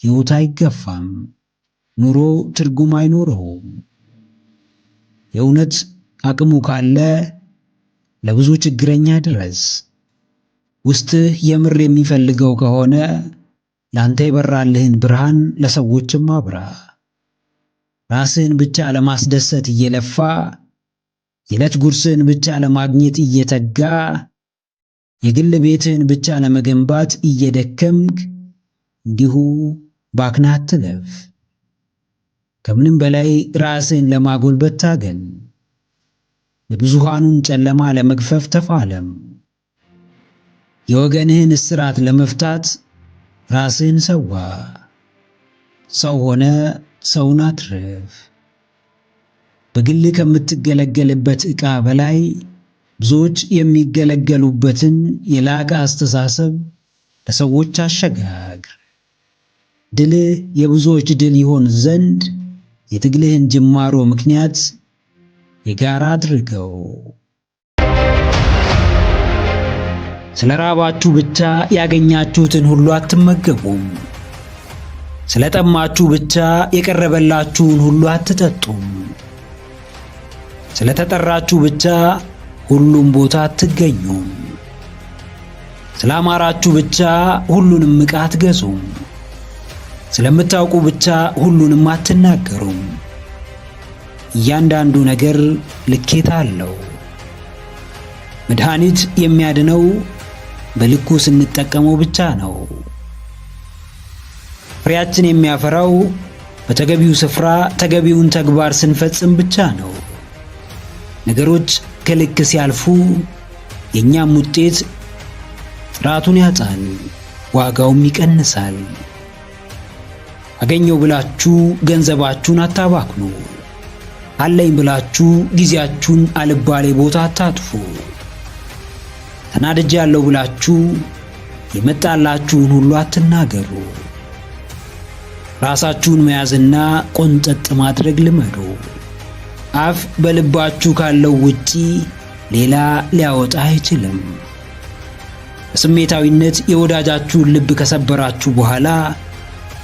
ሕይወት አይገፋም፣ ኑሮ ትርጉም አይኖረውም። የእውነት አቅሙ ካለ ለብዙ ችግረኛ ድረስ። ውስጥህ የምር የሚፈልገው ከሆነ ላንተ የበራልህን ብርሃን ለሰዎችም አብራ። ራስህን ብቻ ለማስደሰት እየለፋ የዕለት ጉርስህን ብቻ ለማግኘት እየተጋ የግል ቤትህን ብቻ ለመገንባት እየደከምክ እንዲሁ ባክነህ አትለፍ። ከምንም በላይ ራስህን ለማጎልበት ታገል። የብዙሃኑን ጨለማ ለመግፈፍ ተፋለም። የወገንህን እስራት ለመፍታት ራስህን ሰዋ። ሰው ሆነ ሰውን አትርፍ። በግል ከምትገለገልበት ዕቃ በላይ ብዙዎች የሚገለገሉበትን የላቀ አስተሳሰብ ለሰዎች አሸጋግር። ድልህ የብዙዎች ድል ይሆን ዘንድ የትግልህን ጅማሮ ምክንያት የጋራ አድርገው። ስለ ራባችሁ ብቻ ያገኛችሁትን ሁሉ አትመገቡም። ስለጠማችሁ ብቻ የቀረበላችሁን ሁሉ አትጠጡም። ስለተጠራችሁ ብቻ ሁሉም ቦታ አትገኙም። ስላማራችሁ ብቻ ሁሉንም ዕቃ አትገዙም። ስለምታውቁ ብቻ ሁሉንም አትናገሩም። እያንዳንዱ ነገር ልኬታ አለው። መድኃኒት የሚያድነው በልኩ ስንጠቀመው ብቻ ነው። ፍሬያችን የሚያፈራው በተገቢው ስፍራ ተገቢውን ተግባር ስንፈጽም ብቻ ነው። ነገሮች ከልክ ሲያልፉ የኛም ውጤት ጥራቱን ያጣል፣ ዋጋውም ይቀንሳል። አገኘው ብላችሁ ገንዘባችሁን አታባክኑ። አለኝ ብላችሁ ጊዜያችሁን አልባሌ ቦታ አታጥፉ። ተናድጃለሁ ብላችሁ የመጣላችሁን ሁሉ አትናገሩ። ራሳችሁን መያዝና ቆንጠጥ ማድረግ ልመዱ። አፍ በልባችሁ ካለው ውጪ ሌላ ሊያወጣ አይችልም። በስሜታዊነት የወዳጃችሁን ልብ ከሰበራችሁ በኋላ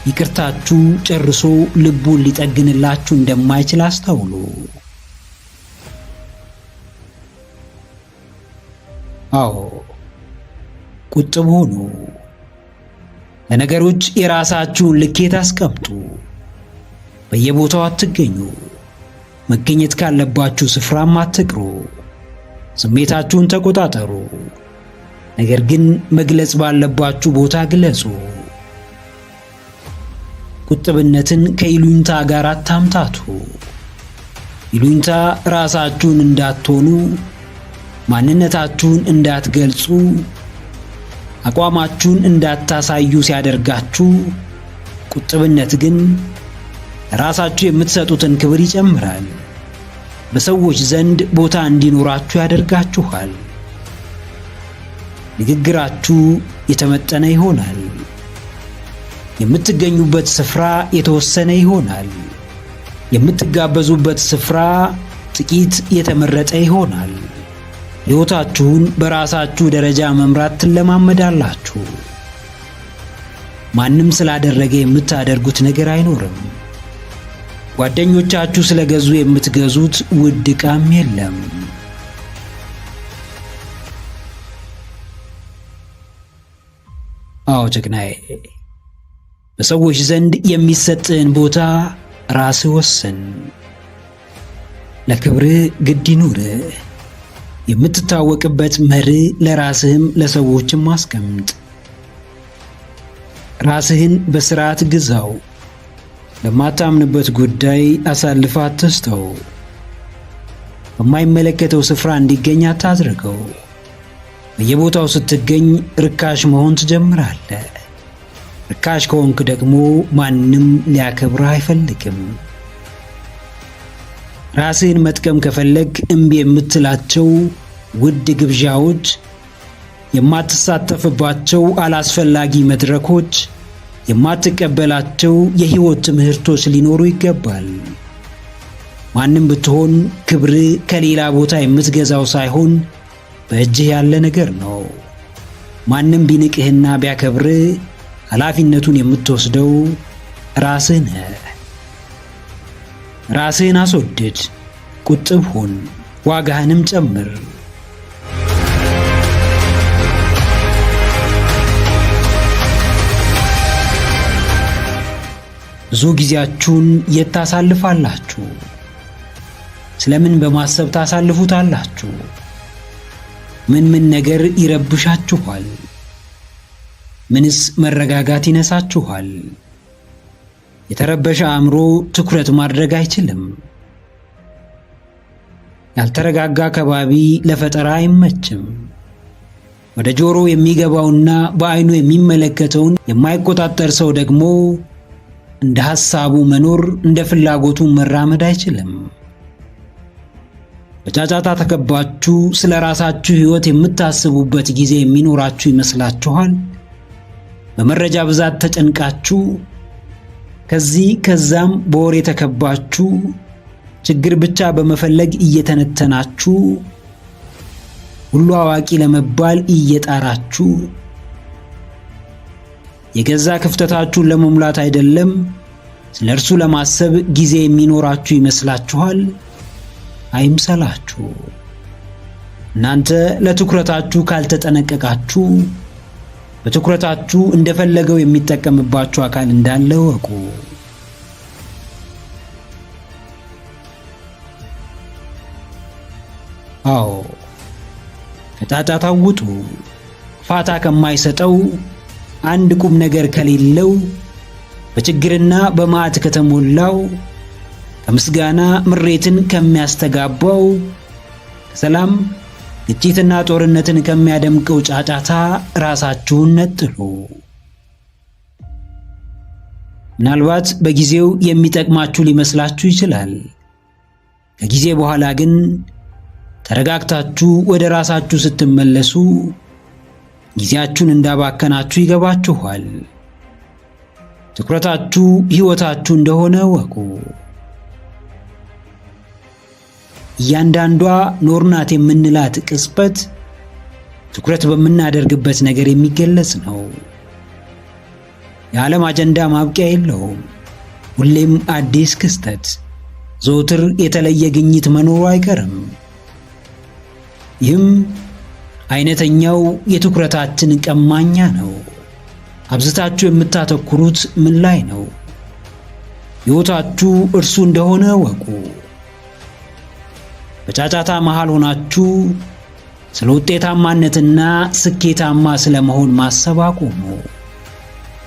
ይቅርታችሁ ጨርሶ ልቡን ሊጠግንላችሁ እንደማይችል አስተውሉ። አዎ፣ ቁጥብ ሁኑ። ለነገሮች የራሳችሁን ልኬት አስቀምጡ። በየቦታው አትገኙ። መገኘት ካለባችሁ ስፍራም አትቅሩ። ስሜታችሁን ተቆጣጠሩ። ነገር ግን መግለጽ ባለባችሁ ቦታ ግለጹ። ቁጥብነትን ከይሉኝታ ጋር አታምታቱ። ይሉኝታ ራሳችሁን እንዳትሆኑ፣ ማንነታችሁን እንዳትገልጹ፣ አቋማችሁን እንዳታሳዩ ሲያደርጋችሁ፣ ቁጥብነት ግን ራሳችሁ የምትሰጡትን ክብር ይጨምራል። በሰዎች ዘንድ ቦታ እንዲኖራችሁ ያደርጋችኋል። ንግግራችሁ የተመጠነ ይሆናል። የምትገኙበት ስፍራ የተወሰነ ይሆናል። የምትጋበዙበት ስፍራ ጥቂት የተመረጠ ይሆናል። ሕይወታችሁን በራሳችሁ ደረጃ መምራት ትለማመዳላችሁ። ማንም ስላደረገ የምታደርጉት ነገር አይኖርም። ጓደኞቻችሁ ስለገዙ የምትገዙት ውድ ዕቃም የለም። አዎ ጀግናዬ፣ በሰዎች ዘንድ የሚሰጥህን ቦታ ራስህ ወስን። ለክብርህ ግድ ይኑርህ። የምትታወቅበት መርህ ለራስህም ለሰዎችም አስቀምጥ። ራስህን በሥርዓት ግዛው። ለማታምንበት ጉዳይ አሳልፈህ አትስጠው። በማይመለከተው ስፍራ እንዲገኝ አታድርገው። በየቦታው ስትገኝ ርካሽ መሆን ትጀምራለህ። ርካሽ ከሆንክ ደግሞ ማንም ሊያከብርህ አይፈልግም። ራስህን መጥቀም ከፈለግ እምቢ የምትላቸው ውድ ግብዣዎች፣ የማትሳተፍባቸው አላስፈላጊ መድረኮች፣ የማትቀበላቸው የሕይወት ትምህርቶች ሊኖሩ ይገባል። ማንም ብትሆን ክብርህ ከሌላ ቦታ የምትገዛው ሳይሆን በእጅህ ያለ ነገር ነው። ማንም ቢንቅህና ቢያከብርህ ኃላፊነቱን የምትወስደው ራስህ ነህ። ራስህን አስወድድ፣ ቁጥብ ሁን፣ ዋጋህንም ጨምር። ብዙ ጊዜያችሁን የት ታሳልፋላችሁ? ስለምን በማሰብ ታሳልፉታላችሁ? ምን ነገር ይረብሻችኋል? ምንስ መረጋጋት ይነሳችኋል? የተረበሸ አእምሮ ትኩረት ማድረግ አይችልም። ያልተረጋጋ ከባቢ ለፈጠራ አይመችም። ወደ ጆሮ የሚገባውና በዓይኑ የሚመለከተውን የማይቆጣጠር ሰው ደግሞ እንደ ሐሳቡ መኖር፣ እንደ ፍላጎቱ መራመድ አይችልም። በጫጫታ ተከባችሁ ስለ ራሳችሁ ሕይወት የምታስቡበት ጊዜ የሚኖራችሁ ይመስላችኋል? በመረጃ ብዛት ተጨንቃችሁ ከዚህ ከዛም በወሬ ተከባችሁ ችግር ብቻ በመፈለግ እየተነተናችሁ ሁሉ አዋቂ ለመባል እየጣራችሁ የገዛ ክፍተታችሁን ለመሙላት አይደለም ስለ እርሱ ለማሰብ ጊዜ የሚኖራችሁ ይመስላችኋል? አይምሰላችሁ። እናንተ ለትኩረታችሁ ካልተጠነቀቃችሁ በትኩረታችሁ እንደፈለገው የሚጠቀምባችሁ አካል እንዳለ እወቁ። አዎ፣ ከጫጫታው ውጡ። ፋታ ከማይሰጠው አንድ ቁም ነገር ከሌለው በችግርና በመዓት ከተሞላው ከምስጋና ምሬትን ከሚያስተጋባው ከሰላም ግጭትና ጦርነትን ከሚያደምቀው ጫጫታ ራሳችሁን ነጥሉ። ምናልባት በጊዜው የሚጠቅማችሁ ሊመስላችሁ ይችላል። ከጊዜ በኋላ ግን ተረጋግታችሁ ወደ ራሳችሁ ስትመለሱ ጊዜያችሁን እንዳባከናችሁ ይገባችኋል። ትኩረታችሁ ሕይወታችሁ እንደሆነ ወቁ። እያንዳንዷ ኖርናት የምንላት ቅጽበት ትኩረት በምናደርግበት ነገር የሚገለጽ ነው። የዓለም አጀንዳ ማብቂያ የለውም። ሁሌም አዲስ ክስተት፣ ዘውትር የተለየ ግኝት መኖሩ አይቀርም። ይህም አይነተኛው የትኩረታችን ቀማኛ ነው። አብዝታችሁ የምታተኩሩት ምን ላይ ነው? ሕይወታችሁ እርሱ እንደሆነ ወቁ። በጫጫታ መሃል ሆናችሁ ስለ ውጤታማነትና ስኬታማ ስለመሆን ማሰብ አቁሙ።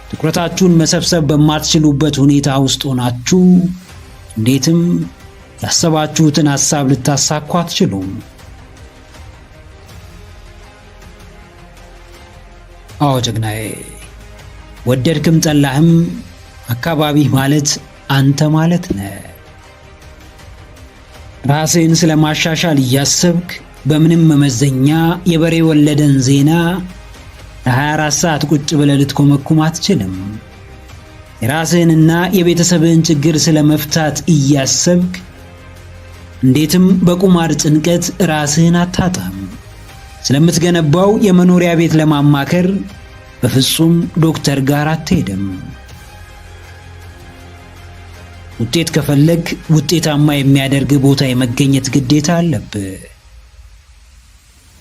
ትኩረታችሁን መሰብሰብ በማትችሉበት ሁኔታ ውስጥ ሆናችሁ እንዴትም ያሰባችሁትን ሐሳብ ልታሳኩ አትችሉም። አዎ ጀግናዬ፣ ወደድክም ጠላህም አካባቢህ ማለት አንተ ማለት ነህ። ራስህን ስለማሻሻል እያሰብክ በምንም መመዘኛ የበሬ ወለደን ዜና ለ24 ሰዓት ቁጭ ብለህ ልትኮመኩም አትችልም። የራስህንና የቤተሰብህን ችግር ስለመፍታት እያሰብክ እንዴትም በቁማር ጭንቀት ራስህን አታጣም። ስለምትገነባው የመኖሪያ ቤት ለማማከር በፍጹም ዶክተር ጋር አትሄድም። ውጤት ከፈለግ ውጤታማ የሚያደርግ ቦታ የመገኘት ግዴታ አለብህ።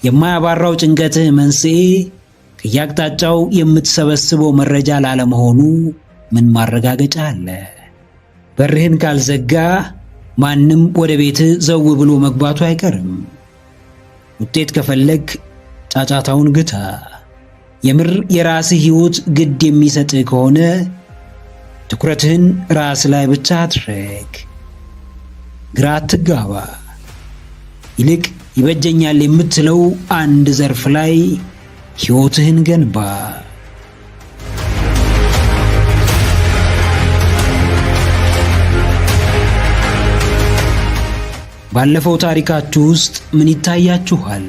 የማያባራው ጭንቀትህ መንስኤ ከየአቅጣጫው የምትሰበስበው መረጃ ላለመሆኑ ምን ማረጋገጫ አለ? በርህን ካልዘጋ ማንም ወደ ቤትህ ዘው ብሎ መግባቱ አይቀርም። ውጤት ከፈለግ ጫጫታውን ግታ። የምር የራስህ ሕይወት ግድ የሚሰጥህ ከሆነ ትኩረትህን ራስ ላይ ብቻ አድርግ። ግራ አትጋባ። ይልቅ ይበጀኛል የምትለው አንድ ዘርፍ ላይ ሕይወትህን ገንባ። ባለፈው ታሪካችሁ ውስጥ ምን ይታያችኋል?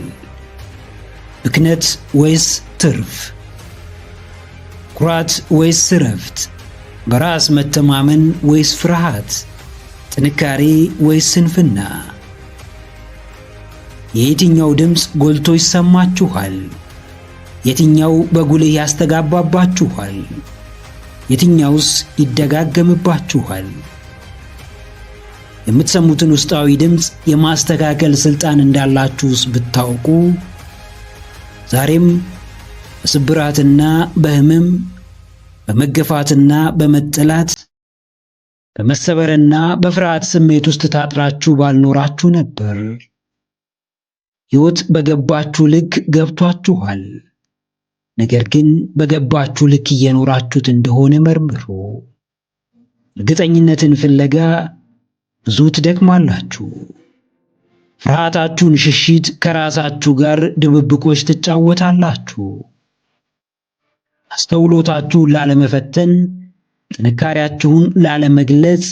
ብክነት ወይስ ትርፍ? ኩራት ወይስ እረፍት? በራስ መተማመን ወይስ ፍርሃት? ጥንካሬ ወይስ ስንፍና? የየትኛው ድምፅ ጎልቶ ይሰማችኋል? የትኛው በጉልህ ያስተጋባባችኋል? የትኛውስ ይደጋገምባችኋል? የምትሰሙትን ውስጣዊ ድምፅ የማስተካከል ስልጣን እንዳላችሁስ ብታውቁ ዛሬም በስብራትና በህመም፣ በመገፋትና በመጠላት፣ በመሰበርና በፍርሃት ስሜት ውስጥ ታጥራችሁ ባልኖራችሁ ነበር። ሕይወት በገባችሁ ልክ ገብቷችኋል። ነገር ግን በገባችሁ ልክ እየኖራችሁት እንደሆነ መርምሩ። እርግጠኝነትን ፍለጋ ብዙ ትደክማላችሁ። ፍርሃታችሁን ሽሽት ከራሳችሁ ጋር ድብብቆች ትጫወታላችሁ። አስተውሎታችሁን ላለመፈተን፣ ጥንካሬያችሁን ላለመግለጽ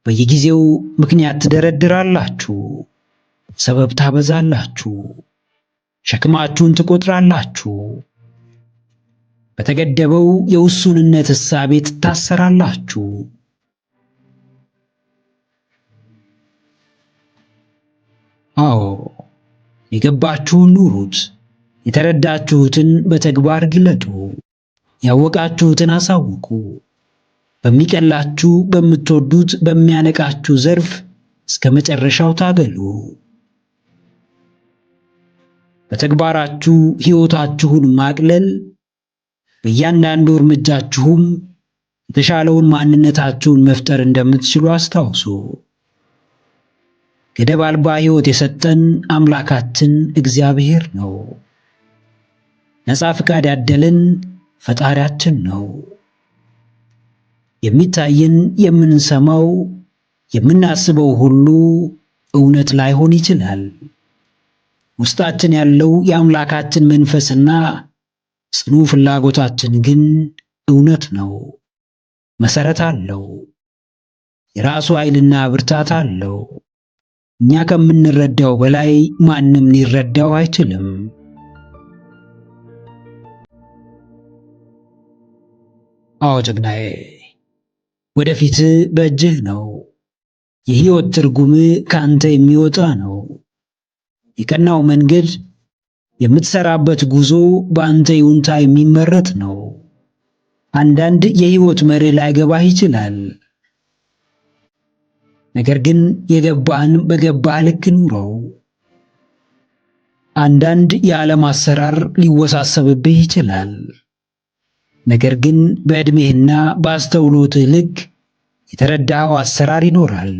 በየጊዜው ምክንያት ትደረድራላችሁ። ሰበብ ታበዛላችሁ። ሸክማችሁን ትቆጥራላችሁ። በተገደበው የውሱንነት እሳቤ ትታሰራላችሁ። አዎ፣ የገባችሁን ኑሩት። የተረዳችሁትን በተግባር ግለጡ። ያወቃችሁትን አሳውቁ። በሚቀላችሁ በምትወዱት በሚያነቃችሁ ዘርፍ እስከ መጨረሻው ታገሉ። በተግባራችሁ ሕይወታችሁን ማቅለል፣ በእያንዳንዱ እርምጃችሁም የተሻለውን ማንነታችሁን መፍጠር እንደምትችሉ አስታውሱ። ገደብ አልባ ሕይወት የሰጠን አምላካችን እግዚአብሔር ነው። ነፃ ፍቃድ ያደለን ፈጣሪያችን ነው። የሚታየን፣ የምንሰማው፣ የምናስበው ሁሉ እውነት ላይሆን ይችላል። ውስጣችን ያለው የአምላካችን መንፈስና ጽኑ ፍላጎታችን ግን እውነት ነው። መሰረት አለው። የራሱ ኃይልና ብርታት አለው። እኛ ከምንረዳው በላይ ማንም ሊረዳው አይችልም። አዎ ጀግናዬ፣ ወደፊት በእጅህ ነው። የሕይወት ትርጉም ከአንተ የሚወጣ ነው። የቀናው መንገድ፣ የምትሰራበት ጉዞ በአንተ ይሁንታ የሚመረት ነው። አንዳንድ የሕይወት መርህ ላይገባህ ይችላል። ነገር ግን የገባህን በገባህ ልክ ኑረው። አንዳንድ የዓለም አሰራር ሊወሳሰብብህ ይችላል። ነገር ግን በዕድሜህና በአስተውሎትህ ልክ የተረዳኸው አሰራር ይኖራል።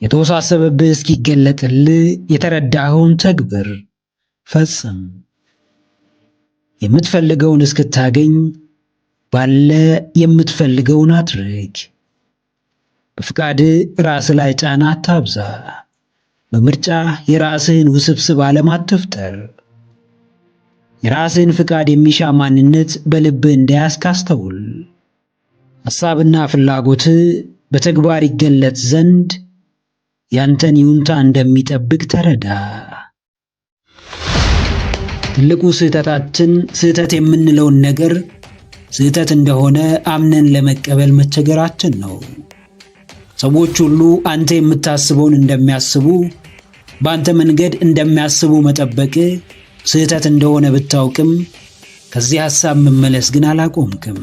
የተወሳሰበብህ እስኪገለጥልህ የተረዳኸውን ተግብር፣ ፈጽም። የምትፈልገውን እስክታገኝ ባለ የምትፈልገውን አድርግ። በፍቃድህ ራስ ላይ ጫና አታብዛ። በምርጫ የራስህን ውስብስብ ዓለም አትፍጠር። የራስህን ፍቃድ የሚሻ ማንነት በልብህ እንዳያስክ አስተውል። ሐሳብና ፍላጎትህ በተግባር ይገለጥ ዘንድ ያንተን ይሁንታ እንደሚጠብቅ ተረዳ። ትልቁ ስህተታችን ስህተት የምንለውን ነገር ስህተት እንደሆነ አምነን ለመቀበል መቸገራችን ነው። ሰዎች ሁሉ አንተ የምታስበውን እንደሚያስቡ፣ በአንተ መንገድ እንደሚያስቡ መጠበቅ ስህተት እንደሆነ ብታውቅም ከዚህ ሐሳብ መመለስ ግን አላቆምክም።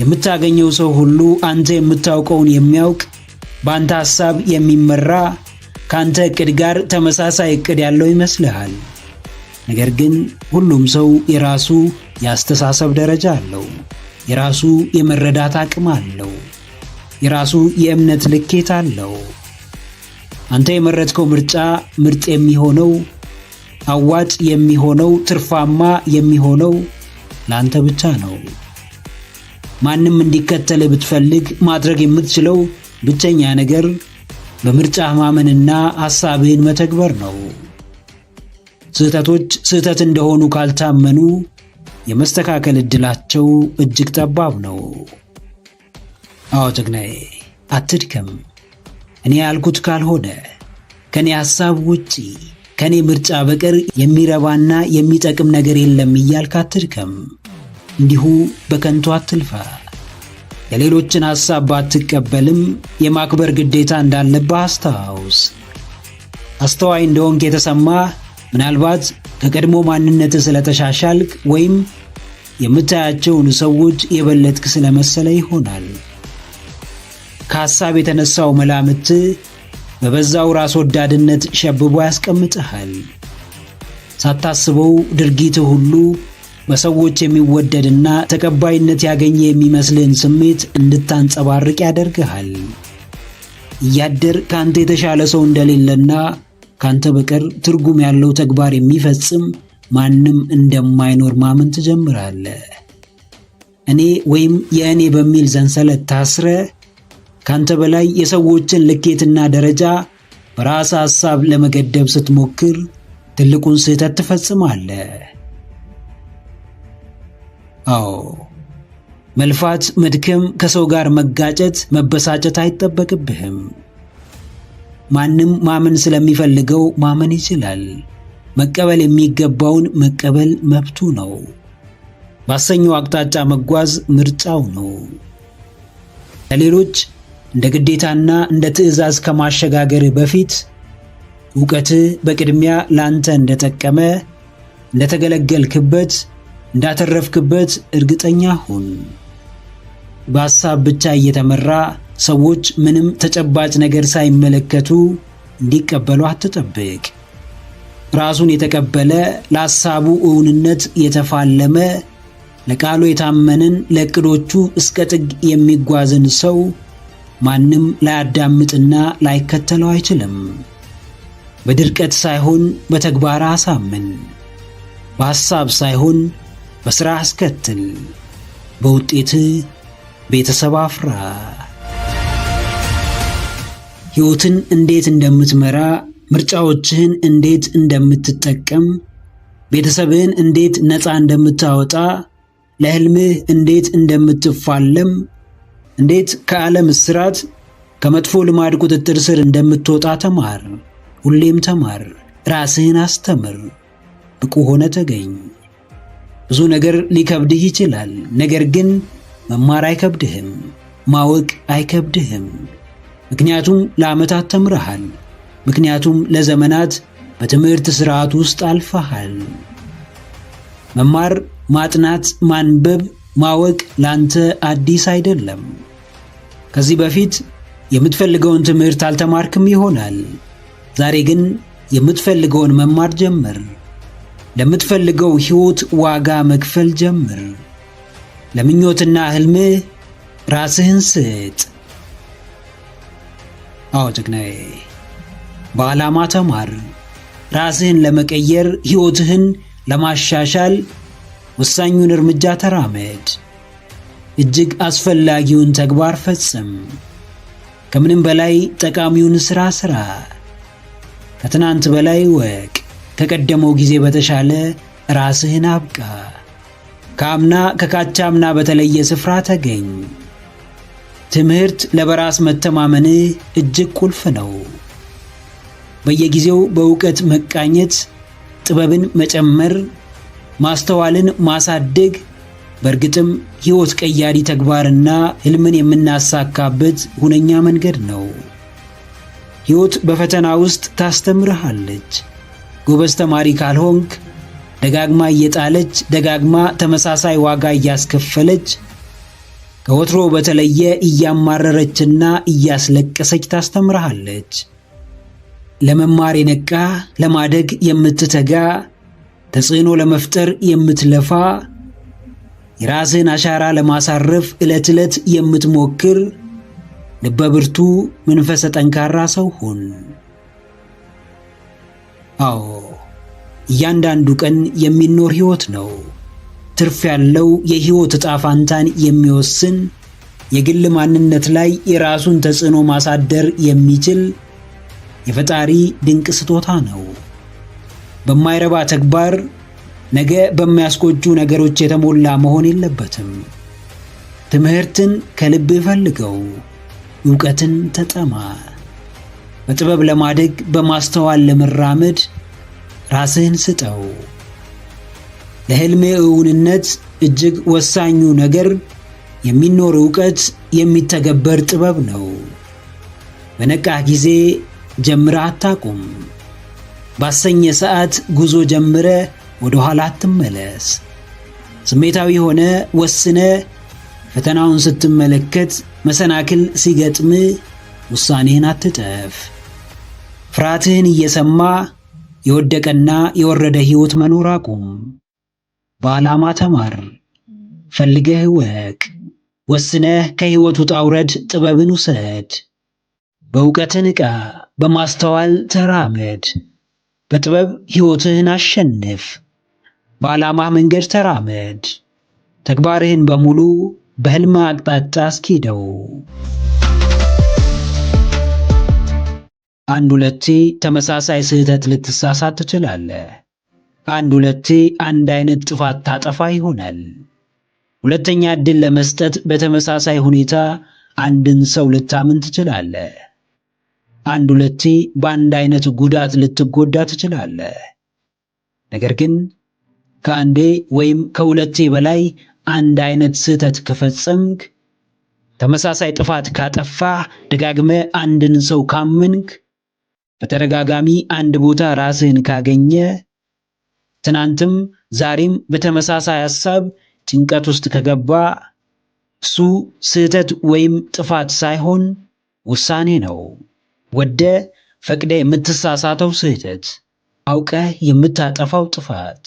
የምታገኘው ሰው ሁሉ አንተ የምታውቀውን የሚያውቅ፣ በአንተ ሐሳብ የሚመራ፣ ከአንተ ዕቅድ ጋር ተመሳሳይ ዕቅድ ያለው ይመስልሃል። ነገር ግን ሁሉም ሰው የራሱ የአስተሳሰብ ደረጃ አለው። የራሱ የመረዳት አቅም አለው። የራሱ የእምነት ልኬት አለው። አንተ የመረጥከው ምርጫ ምርጥ የሚሆነው፣ አዋጭ የሚሆነው፣ ትርፋማ የሚሆነው ለአንተ ብቻ ነው። ማንም እንዲከተልህ ብትፈልግ ማድረግ የምትችለው ብቸኛ ነገር በምርጫህ ማመንና ሐሳብህን መተግበር ነው። ስህተቶች ስህተት እንደሆኑ ካልታመኑ የመስተካከል ዕድላቸው እጅግ ጠባብ ነው። አዎ ጀግናዬ፣ አትድከም። እኔ ያልኩት ካልሆነ፣ ከኔ ሐሳብ ውጪ፣ ከኔ ምርጫ በቀር የሚረባና የሚጠቅም ነገር የለም እያልክ አትድከም። እንዲሁ በከንቱ አትልፋ። የሌሎችን ሐሳብ ባትቀበልም የማክበር ግዴታ እንዳለብህ አስታውስ። አስተዋይ እንደሆንክ የተሰማህ ምናልባት ከቀድሞ ማንነትህ ስለተሻሻልክ ወይም የምታያቸውን ሰዎች የበለጥክ ስለመሰለ ይሆናል። ከሐሳብ የተነሳው መላምት በበዛው ራስ ወዳድነት ሸብቦ ያስቀምጥሃል። ሳታስበው ድርጊትህ ሁሉ በሰዎች የሚወደድና ተቀባይነት ያገኘ የሚመስልህን ስሜት እንድታንጸባርቅ ያደርግሃል። እያደር ካንተ የተሻለ ሰው እንደሌለና ካንተ በቀር ትርጉም ያለው ተግባር የሚፈጽም ማንም እንደማይኖር ማመን ትጀምራለህ። እኔ ወይም የእኔ በሚል ሰንሰለት ታስረ ካንተ በላይ የሰዎችን ልኬትና ደረጃ በራስ ሐሳብ ለመገደብ ስትሞክር ትልቁን ስህተት ትፈጽማለህ። አዎ፣ መልፋት፣ መድከም፣ ከሰው ጋር መጋጨት፣ መበሳጨት አይጠበቅብህም። ማንም ማመን ስለሚፈልገው ማመን ይችላል። መቀበል የሚገባውን መቀበል መብቱ ነው። ባሰኘው አቅጣጫ መጓዝ ምርጫው ነው። ለሌሎች እንደ ግዴታና እንደ ትዕዛዝ ከማሸጋገርህ በፊት ዕውቀትህ በቅድሚያ ላንተ እንደጠቀመ፣ እንደተገለገልክበት፣ እንዳተረፍክበት እርግጠኛ ሁን። በሐሳብ ብቻ እየተመራ ሰዎች ምንም ተጨባጭ ነገር ሳይመለከቱ እንዲቀበሉ አትጠብቅ። ራሱን የተቀበለ ለሐሳቡ እውንነት የተፋለመ ለቃሉ የታመንን ለዕቅዶቹ እስከ ጥግ የሚጓዝን ሰው ማንም ላያዳምጥና ላይከተለው አይችልም። በድርቀት ሳይሆን በተግባር አሳምን። በሐሳብ ሳይሆን በሥራ አስከትል። በውጤት ቤተሰብ አፍራ። ሕይወትን እንዴት እንደምትመራ፣ ምርጫዎችህን እንዴት እንደምትጠቀም፣ ቤተሰብህን እንዴት ነፃ እንደምታወጣ፣ ለሕልምህ እንዴት እንደምትፋለም፣ እንዴት ከዓለም እስራት ከመጥፎ ልማድ ቁጥጥር ስር እንደምትወጣ ተማር። ሁሌም ተማር። ራስህን አስተምር። ብቁ ሆነ ተገኝ። ብዙ ነገር ሊከብድህ ይችላል። ነገር ግን መማር አይከብድህም። ማወቅ አይከብድህም። ምክንያቱም ለዓመታት ተምረሃል። ምክንያቱም ለዘመናት በትምህርት ስርዓት ውስጥ አልፈሃል። መማር፣ ማጥናት፣ ማንበብ፣ ማወቅ ላንተ አዲስ አይደለም። ከዚህ በፊት የምትፈልገውን ትምህርት አልተማርክም ይሆናል። ዛሬ ግን የምትፈልገውን መማር ጀምር። ለምትፈልገው ሕይወት ዋጋ መክፈል ጀምር። ለምኞትና ሕልምህ ራስህን ስጥ። አዎ ጀግናዬ፣ በዓላማ ተማር። ራስህን ለመቀየር፣ ሕይወትህን ለማሻሻል ወሳኙን እርምጃ ተራመድ። እጅግ አስፈላጊውን ተግባር ፈጽም። ከምንም በላይ ጠቃሚውን ሥራ ሥራ። ከትናንት በላይ ወቅ። ከቀደመው ጊዜ በተሻለ ራስህን አብቃ። ከአምና ከካቻምና በተለየ ስፍራ ተገኝ። ትምህርት ለበራስ መተማመንህ እጅግ ቁልፍ ነው። በየጊዜው በእውቀት መቃኘት፣ ጥበብን መጨመር፣ ማስተዋልን ማሳደግ በእርግጥም ሕይወት ቀያሪ ተግባርና ሕልምን የምናሳካበት ሁነኛ መንገድ ነው። ሕይወት በፈተና ውስጥ ታስተምርሃለች። ጎበዝ ተማሪ ካልሆንክ ደጋግማ እየጣለች፣ ደጋግማ ተመሳሳይ ዋጋ እያስከፈለች፣ ከወትሮ በተለየ እያማረረችና እያስለቀሰች ታስተምርሃለች። ለመማር የነቃ፣ ለማደግ የምትተጋ፣ ተጽዕኖ ለመፍጠር የምትለፋ፣ የራስህን አሻራ ለማሳረፍ ዕለት ዕለት የምትሞክር ልበ ብርቱ፣ መንፈሰ ጠንካራ ሰው ሁን። አዎ፣ እያንዳንዱ ቀን የሚኖር ሕይወት ነው። ትርፍ ያለው የሕይወት ዕጣ ፋንታን የሚወስን፣ የግል ማንነት ላይ የራሱን ተጽዕኖ ማሳደር የሚችል የፈጣሪ ድንቅ ስጦታ ነው። በማይረባ ተግባር፣ ነገ በሚያስቆጩ ነገሮች የተሞላ መሆን የለበትም። ትምህርትን ከልብህ ፈልገው፣ ዕውቀትን ተጠማ። በጥበብ ለማደግ፣ በማስተዋል ለመራመድ ራስህን ስጠው። ለሕልምህ እውንነት እጅግ ወሳኙ ነገር የሚኖር ዕውቀት፣ የሚተገበር ጥበብ ነው። በነቃህ ጊዜ ጀምረህ አታቁም። ባሰኘ ሰዓት ጉዞ ጀምረ ወደ ኋላ አትመለስ። ስሜታዊ ሆነ ወስነ ፈተናውን ስትመለከት፣ መሰናክል ሲገጥም ውሳኔህን አትጠፍ። ፍርሃትህን እየሰማ የወደቀና የወረደ ሕይወት መኖር አቁም። በዓላማ ተማር። ፈልገህ እወቅ። ወስነህ ከሕይወት ውጣ ውረድ ጥበብን ውሰድ። በእውቀት ንቃ። በማስተዋል ተራመድ። በጥበብ ሕይወትህን አሸንፍ። በዓላማህ መንገድ ተራመድ። ተግባርህን በሙሉ በሕልም አቅጣጫ አስኪደው። አንድ ሁለቴ ተመሳሳይ ስህተት ልትሳሳት ትችላለህ። አንድ ሁለቴ አንድ አይነት ጥፋት ታጠፋ ይሆናል። ሁለተኛ ዕድል ለመስጠት በተመሳሳይ ሁኔታ አንድን ሰው ልታምን ትችላለህ። አንድ ሁለቴ በአንድ አይነት ጉዳት ልትጎዳ ትችላለህ። ነገር ግን ከአንዴ ወይም ከሁለቴ በላይ አንድ አይነት ስህተት ከፈጸምክ፣ ተመሳሳይ ጥፋት ካጠፋህ፣ ደጋግመህ አንድን ሰው ካመንክ፣ በተደጋጋሚ አንድ ቦታ ራስህን ካገኘ፣ ትናንትም ዛሬም በተመሳሳይ ሐሳብ ጭንቀት ውስጥ ከገባ እሱ ስህተት ወይም ጥፋት ሳይሆን ውሳኔ ነው። ወደ ፈቅደ የምትሳሳተው ስህተት፣ አውቀህ የምታጠፋው ጥፋት።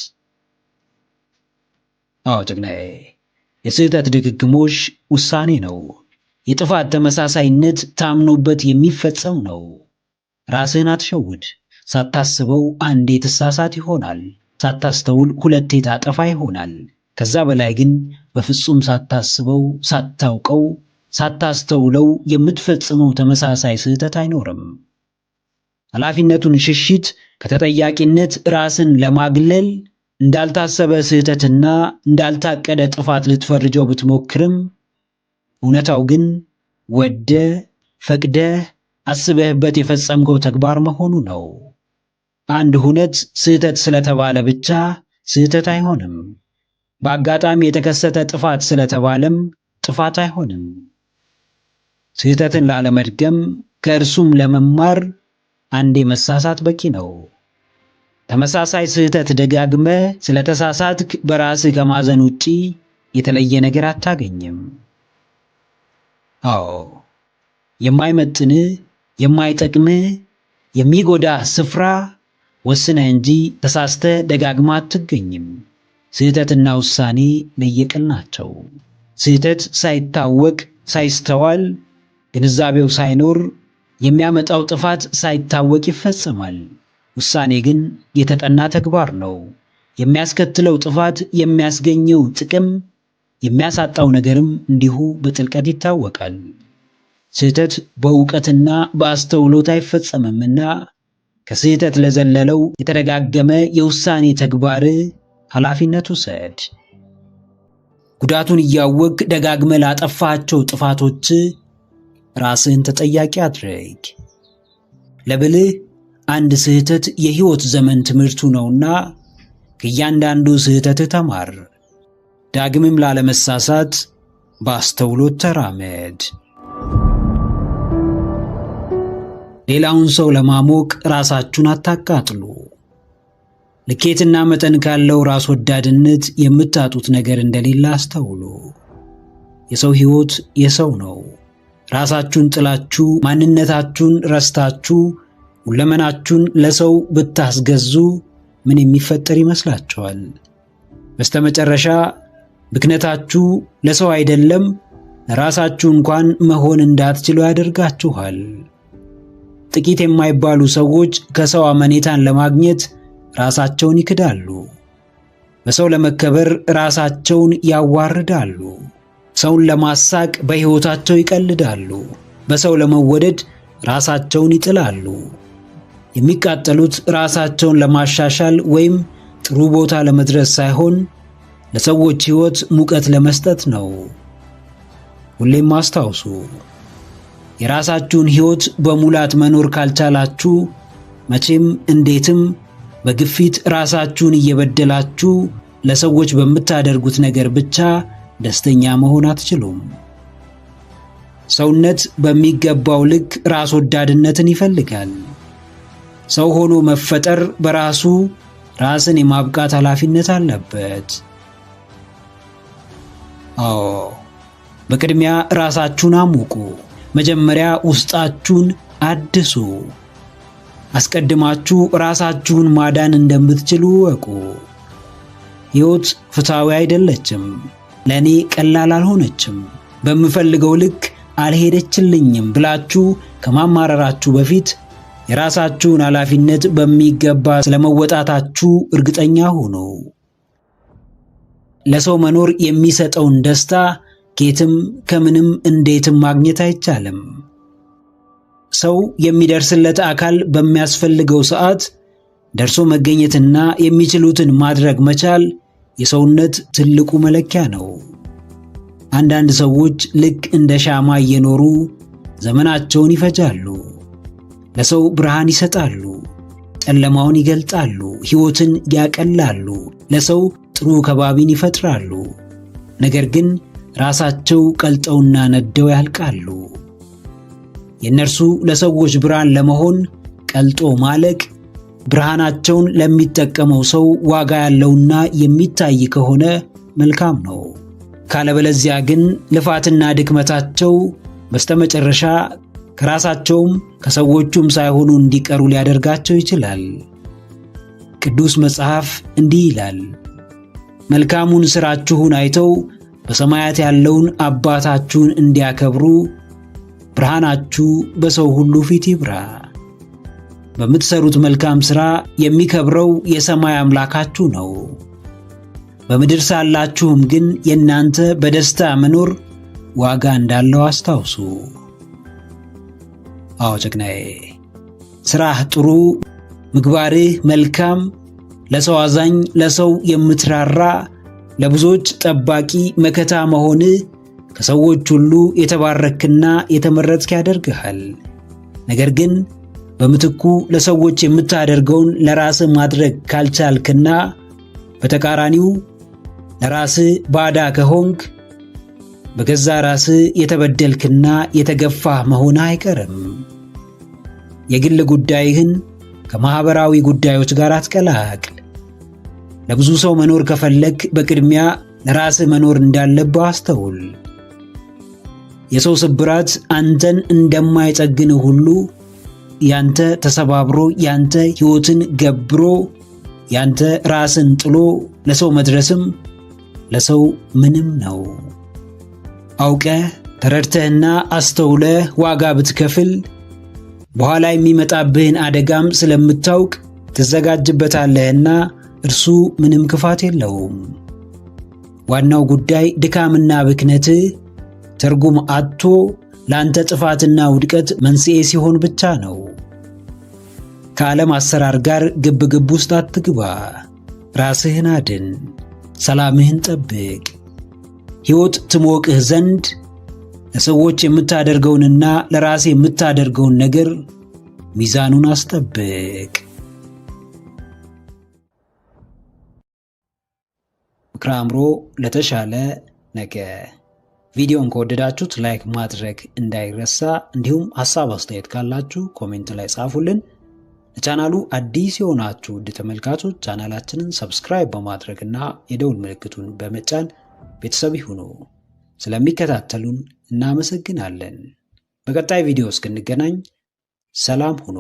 ጀግናዬ፣ የስህተት ድግግሞሽ ውሳኔ ነው። የጥፋት ተመሳሳይነት ታምኖበት የሚፈጸም ነው። ራስህን አትሸውድ። ሳታስበው አንዴ ትሳሳት ይሆናል። ሳታስተውል ሁለቴ ታጠፋ ይሆናል። ከዛ በላይ ግን በፍጹም ሳታስበው፣ ሳታውቀው፣ ሳታስተውለው የምትፈጽመው ተመሳሳይ ስህተት አይኖርም። ኃላፊነቱን ሽሽት ከተጠያቂነት ራስን ለማግለል እንዳልታሰበ ስህተትና እንዳልታቀደ ጥፋት ልትፈርጀው ብትሞክርም እውነታው ግን ወደ ፈቅደ አስበህበት የፈጸምከው ተግባር መሆኑ ነው። አንድ ሁነት ስህተት ስለተባለ ብቻ ስህተት አይሆንም። በአጋጣሚ የተከሰተ ጥፋት ስለተባለም ጥፋት አይሆንም። ስህተትን ላለመድገም ከእርሱም ለመማር አንዴ መሳሳት በቂ ነው። ተመሳሳይ ስህተት ደጋግመ ስለተሳሳትክ በራስህ ከማዘን ውጪ የተለየ ነገር አታገኝም። የማይመጥንህ፣ የማይጠቅምህ፣ የሚጎዳህ ስፍራ ወስነህ እንጂ ተሳስተህ ደጋግመህ አትገኝም። ስህተትና ውሳኔ ለየቅል ናቸው። ስህተት ሳይታወቅ ሳይስተዋል፣ ግንዛቤው ሳይኖር የሚያመጣው ጥፋት ሳይታወቅ ይፈጸማል። ውሳኔ ግን የተጠና ተግባር ነው። የሚያስከትለው ጥፋት፣ የሚያስገኘው ጥቅም፣ የሚያሳጣው ነገርም እንዲሁ በጥልቀት ይታወቃል። ስህተት በእውቀትና በአስተውሎት አይፈጸምምና ከስህተት ለዘለለው የተደጋገመ የውሳኔ ተግባር ኃላፊነት ውሰድ። ጉዳቱን እያወቅ ደጋግመ ላጠፋቸው ጥፋቶች ራስህን ተጠያቂ አድርግ። ለብልህ አንድ ስህተት የሕይወት ዘመን ትምህርቱ ነውና ከእያንዳንዱ ስህተት ተማር። ዳግምም ላለመሳሳት በአስተውሎት ተራመድ። ሌላውን ሰው ለማሞቅ ራሳችሁን አታቃጥሉ። ልኬትና መጠን ካለው ራስ ወዳድነት የምታጡት ነገር እንደሌለ አስተውሉ። የሰው ሕይወት የሰው ነው። ራሳችሁን ጥላችሁ ማንነታችሁን ረስታችሁ ሁለመናችሁን ለሰው ብታስገዙ ምን የሚፈጠር ይመስላችኋል? በስተመጨረሻ ብክነታችሁ ለሰው አይደለም ለራሳችሁ እንኳን መሆን እንዳትችሉ ያደርጋችኋል። ጥቂት የማይባሉ ሰዎች ከሰው አመኔታን ለማግኘት ራሳቸውን ይክዳሉ። በሰው ለመከበር ራሳቸውን ያዋርዳሉ። ሰውን ለማሳቅ በሕይወታቸው ይቀልዳሉ። በሰው ለመወደድ ራሳቸውን ይጥላሉ። የሚቃጠሉት ራሳቸውን ለማሻሻል ወይም ጥሩ ቦታ ለመድረስ ሳይሆን ለሰዎች ሕይወት ሙቀት ለመስጠት ነው። ሁሌም አስታውሱ፣ የራሳችሁን ሕይወት በሙላት መኖር ካልቻላችሁ መቼም እንዴትም በግፊት ራሳችሁን እየበደላችሁ ለሰዎች በምታደርጉት ነገር ብቻ ደስተኛ መሆን አትችሉም። ሰውነት በሚገባው ልክ ራስ ወዳድነትን ይፈልጋል። ሰው ሆኖ መፈጠር በራሱ ራስን የማብቃት ኃላፊነት አለበት። በቅድሚያ ራሳችሁን አሙቁ። መጀመሪያ ውስጣችሁን አድሱ። አስቀድማችሁ ራሳችሁን ማዳን እንደምትችሉ እወቁ። ሕይወት ፍትሃዊ አይደለችም። ለእኔ ቀላል አልሆነችም፣ በምፈልገው ልክ አልሄደችልኝም ብላችሁ ከማማረራችሁ በፊት የራሳችሁን ኃላፊነት በሚገባ ስለመወጣታችሁ እርግጠኛ ሁኑ። ለሰው መኖር የሚሰጠውን ደስታ ከየትም ከምንም እንዴትም ማግኘት አይቻልም። ሰው የሚደርስለት አካል በሚያስፈልገው ሰዓት ደርሶ መገኘትና የሚችሉትን ማድረግ መቻል የሰውነት ትልቁ መለኪያ ነው። አንዳንድ ሰዎች ልክ እንደ ሻማ እየኖሩ ዘመናቸውን ይፈጃሉ። ለሰው ብርሃን ይሰጣሉ፣ ጨለማውን ይገልጣሉ፣ ሕይወትን ያቀላሉ፣ ለሰው ጥሩ ከባቢን ይፈጥራሉ። ነገር ግን ራሳቸው ቀልጠውና ነደው ያልቃሉ። የእነርሱ ለሰዎች ብርሃን ለመሆን ቀልጦ ማለቅ ብርሃናቸውን ለሚጠቀመው ሰው ዋጋ ያለውና የሚታይ ከሆነ መልካም ነው። ካለበለዚያ ግን ልፋትና ድክመታቸው በስተመጨረሻ ከራሳቸውም ከሰዎቹም ሳይሆኑ እንዲቀሩ ሊያደርጋቸው ይችላል። ቅዱስ መጽሐፍ እንዲህ ይላል፣ መልካሙን ሥራችሁን አይተው በሰማያት ያለውን አባታችሁን እንዲያከብሩ ብርሃናችሁ በሰው ሁሉ ፊት ይብራ። በምትሰሩት መልካም ሥራ የሚከብረው የሰማይ አምላካችሁ ነው። በምድር ሳላችሁም ግን የእናንተ በደስታ መኖር ዋጋ እንዳለው አስታውሱ። አዎ ጀግናዬ፣ ሥራህ ጥሩ፣ ምግባርህ መልካም፣ ለሰው አዛኝ፣ ለሰው የምትራራ፣ ለብዙዎች ጠባቂ መከታ መሆንህ ከሰዎች ሁሉ የተባረክና የተመረጥክ ያደርግሃል። ነገር ግን በምትኩ ለሰዎች የምታደርገውን ለራስህ ማድረግ ካልቻልክና በተቃራኒው ለራስህ ባዳ ከሆንክ በገዛ ራስህ የተበደልክና የተገፋህ መሆንህ አይቀርም። የግል ጉዳይህን ከማኅበራዊ ጉዳዮች ጋር አትቀላቅል። ለብዙ ሰው መኖር ከፈለግ በቅድሚያ ለራስህ መኖር እንዳለብህ አስተውል። የሰው ስብራት አንተን እንደማይጠግንህ ሁሉ ያንተ ተሰባብሮ ያንተ ሕይወትን ገብሮ ያንተ ራስን ጥሎ ለሰው መድረስም ለሰው ምንም ነው። አውቀህ ተረድተህና አስተውለህ ዋጋ ብትከፍል በኋላ የሚመጣብህን አደጋም ስለምታውቅ ትዘጋጅበታለህና እርሱ ምንም ክፋት የለውም። ዋናው ጉዳይ ድካምና ብክነትህ ትርጉም አጥቶ ለአንተ ጥፋትና ውድቀት መንስኤ ሲሆን ብቻ ነው። ከዓለም አሰራር ጋር ግብግብ ውስጥ አትግባ። ራስህን አድን፣ ሰላምህን ጠብቅ። ሕይወት ትሞቅህ ዘንድ ለሰዎች የምታደርገውንና ለራስ የምታደርገውን ነገር ሚዛኑን አስጠብቅ። ምክረ አእምሮ ለተሻለ ነገ። ቪዲዮን ከወደዳችሁት ላይክ ማድረግ እንዳይረሳ፣ እንዲሁም ሐሳብ አስተያየት ካላችሁ ኮሜንት ላይ ጻፉልን። ለቻናሉ አዲስ የሆናችሁ ውድ ተመልካቾች ቻናላችንን ሰብስክራይብ በማድረግና የደውል ምልክቱን በመጫን ቤተሰብ ይሁኑ። ስለሚከታተሉን እናመሰግናለን። በቀጣይ ቪዲዮ እስክንገናኝ ሰላም ሁኑ።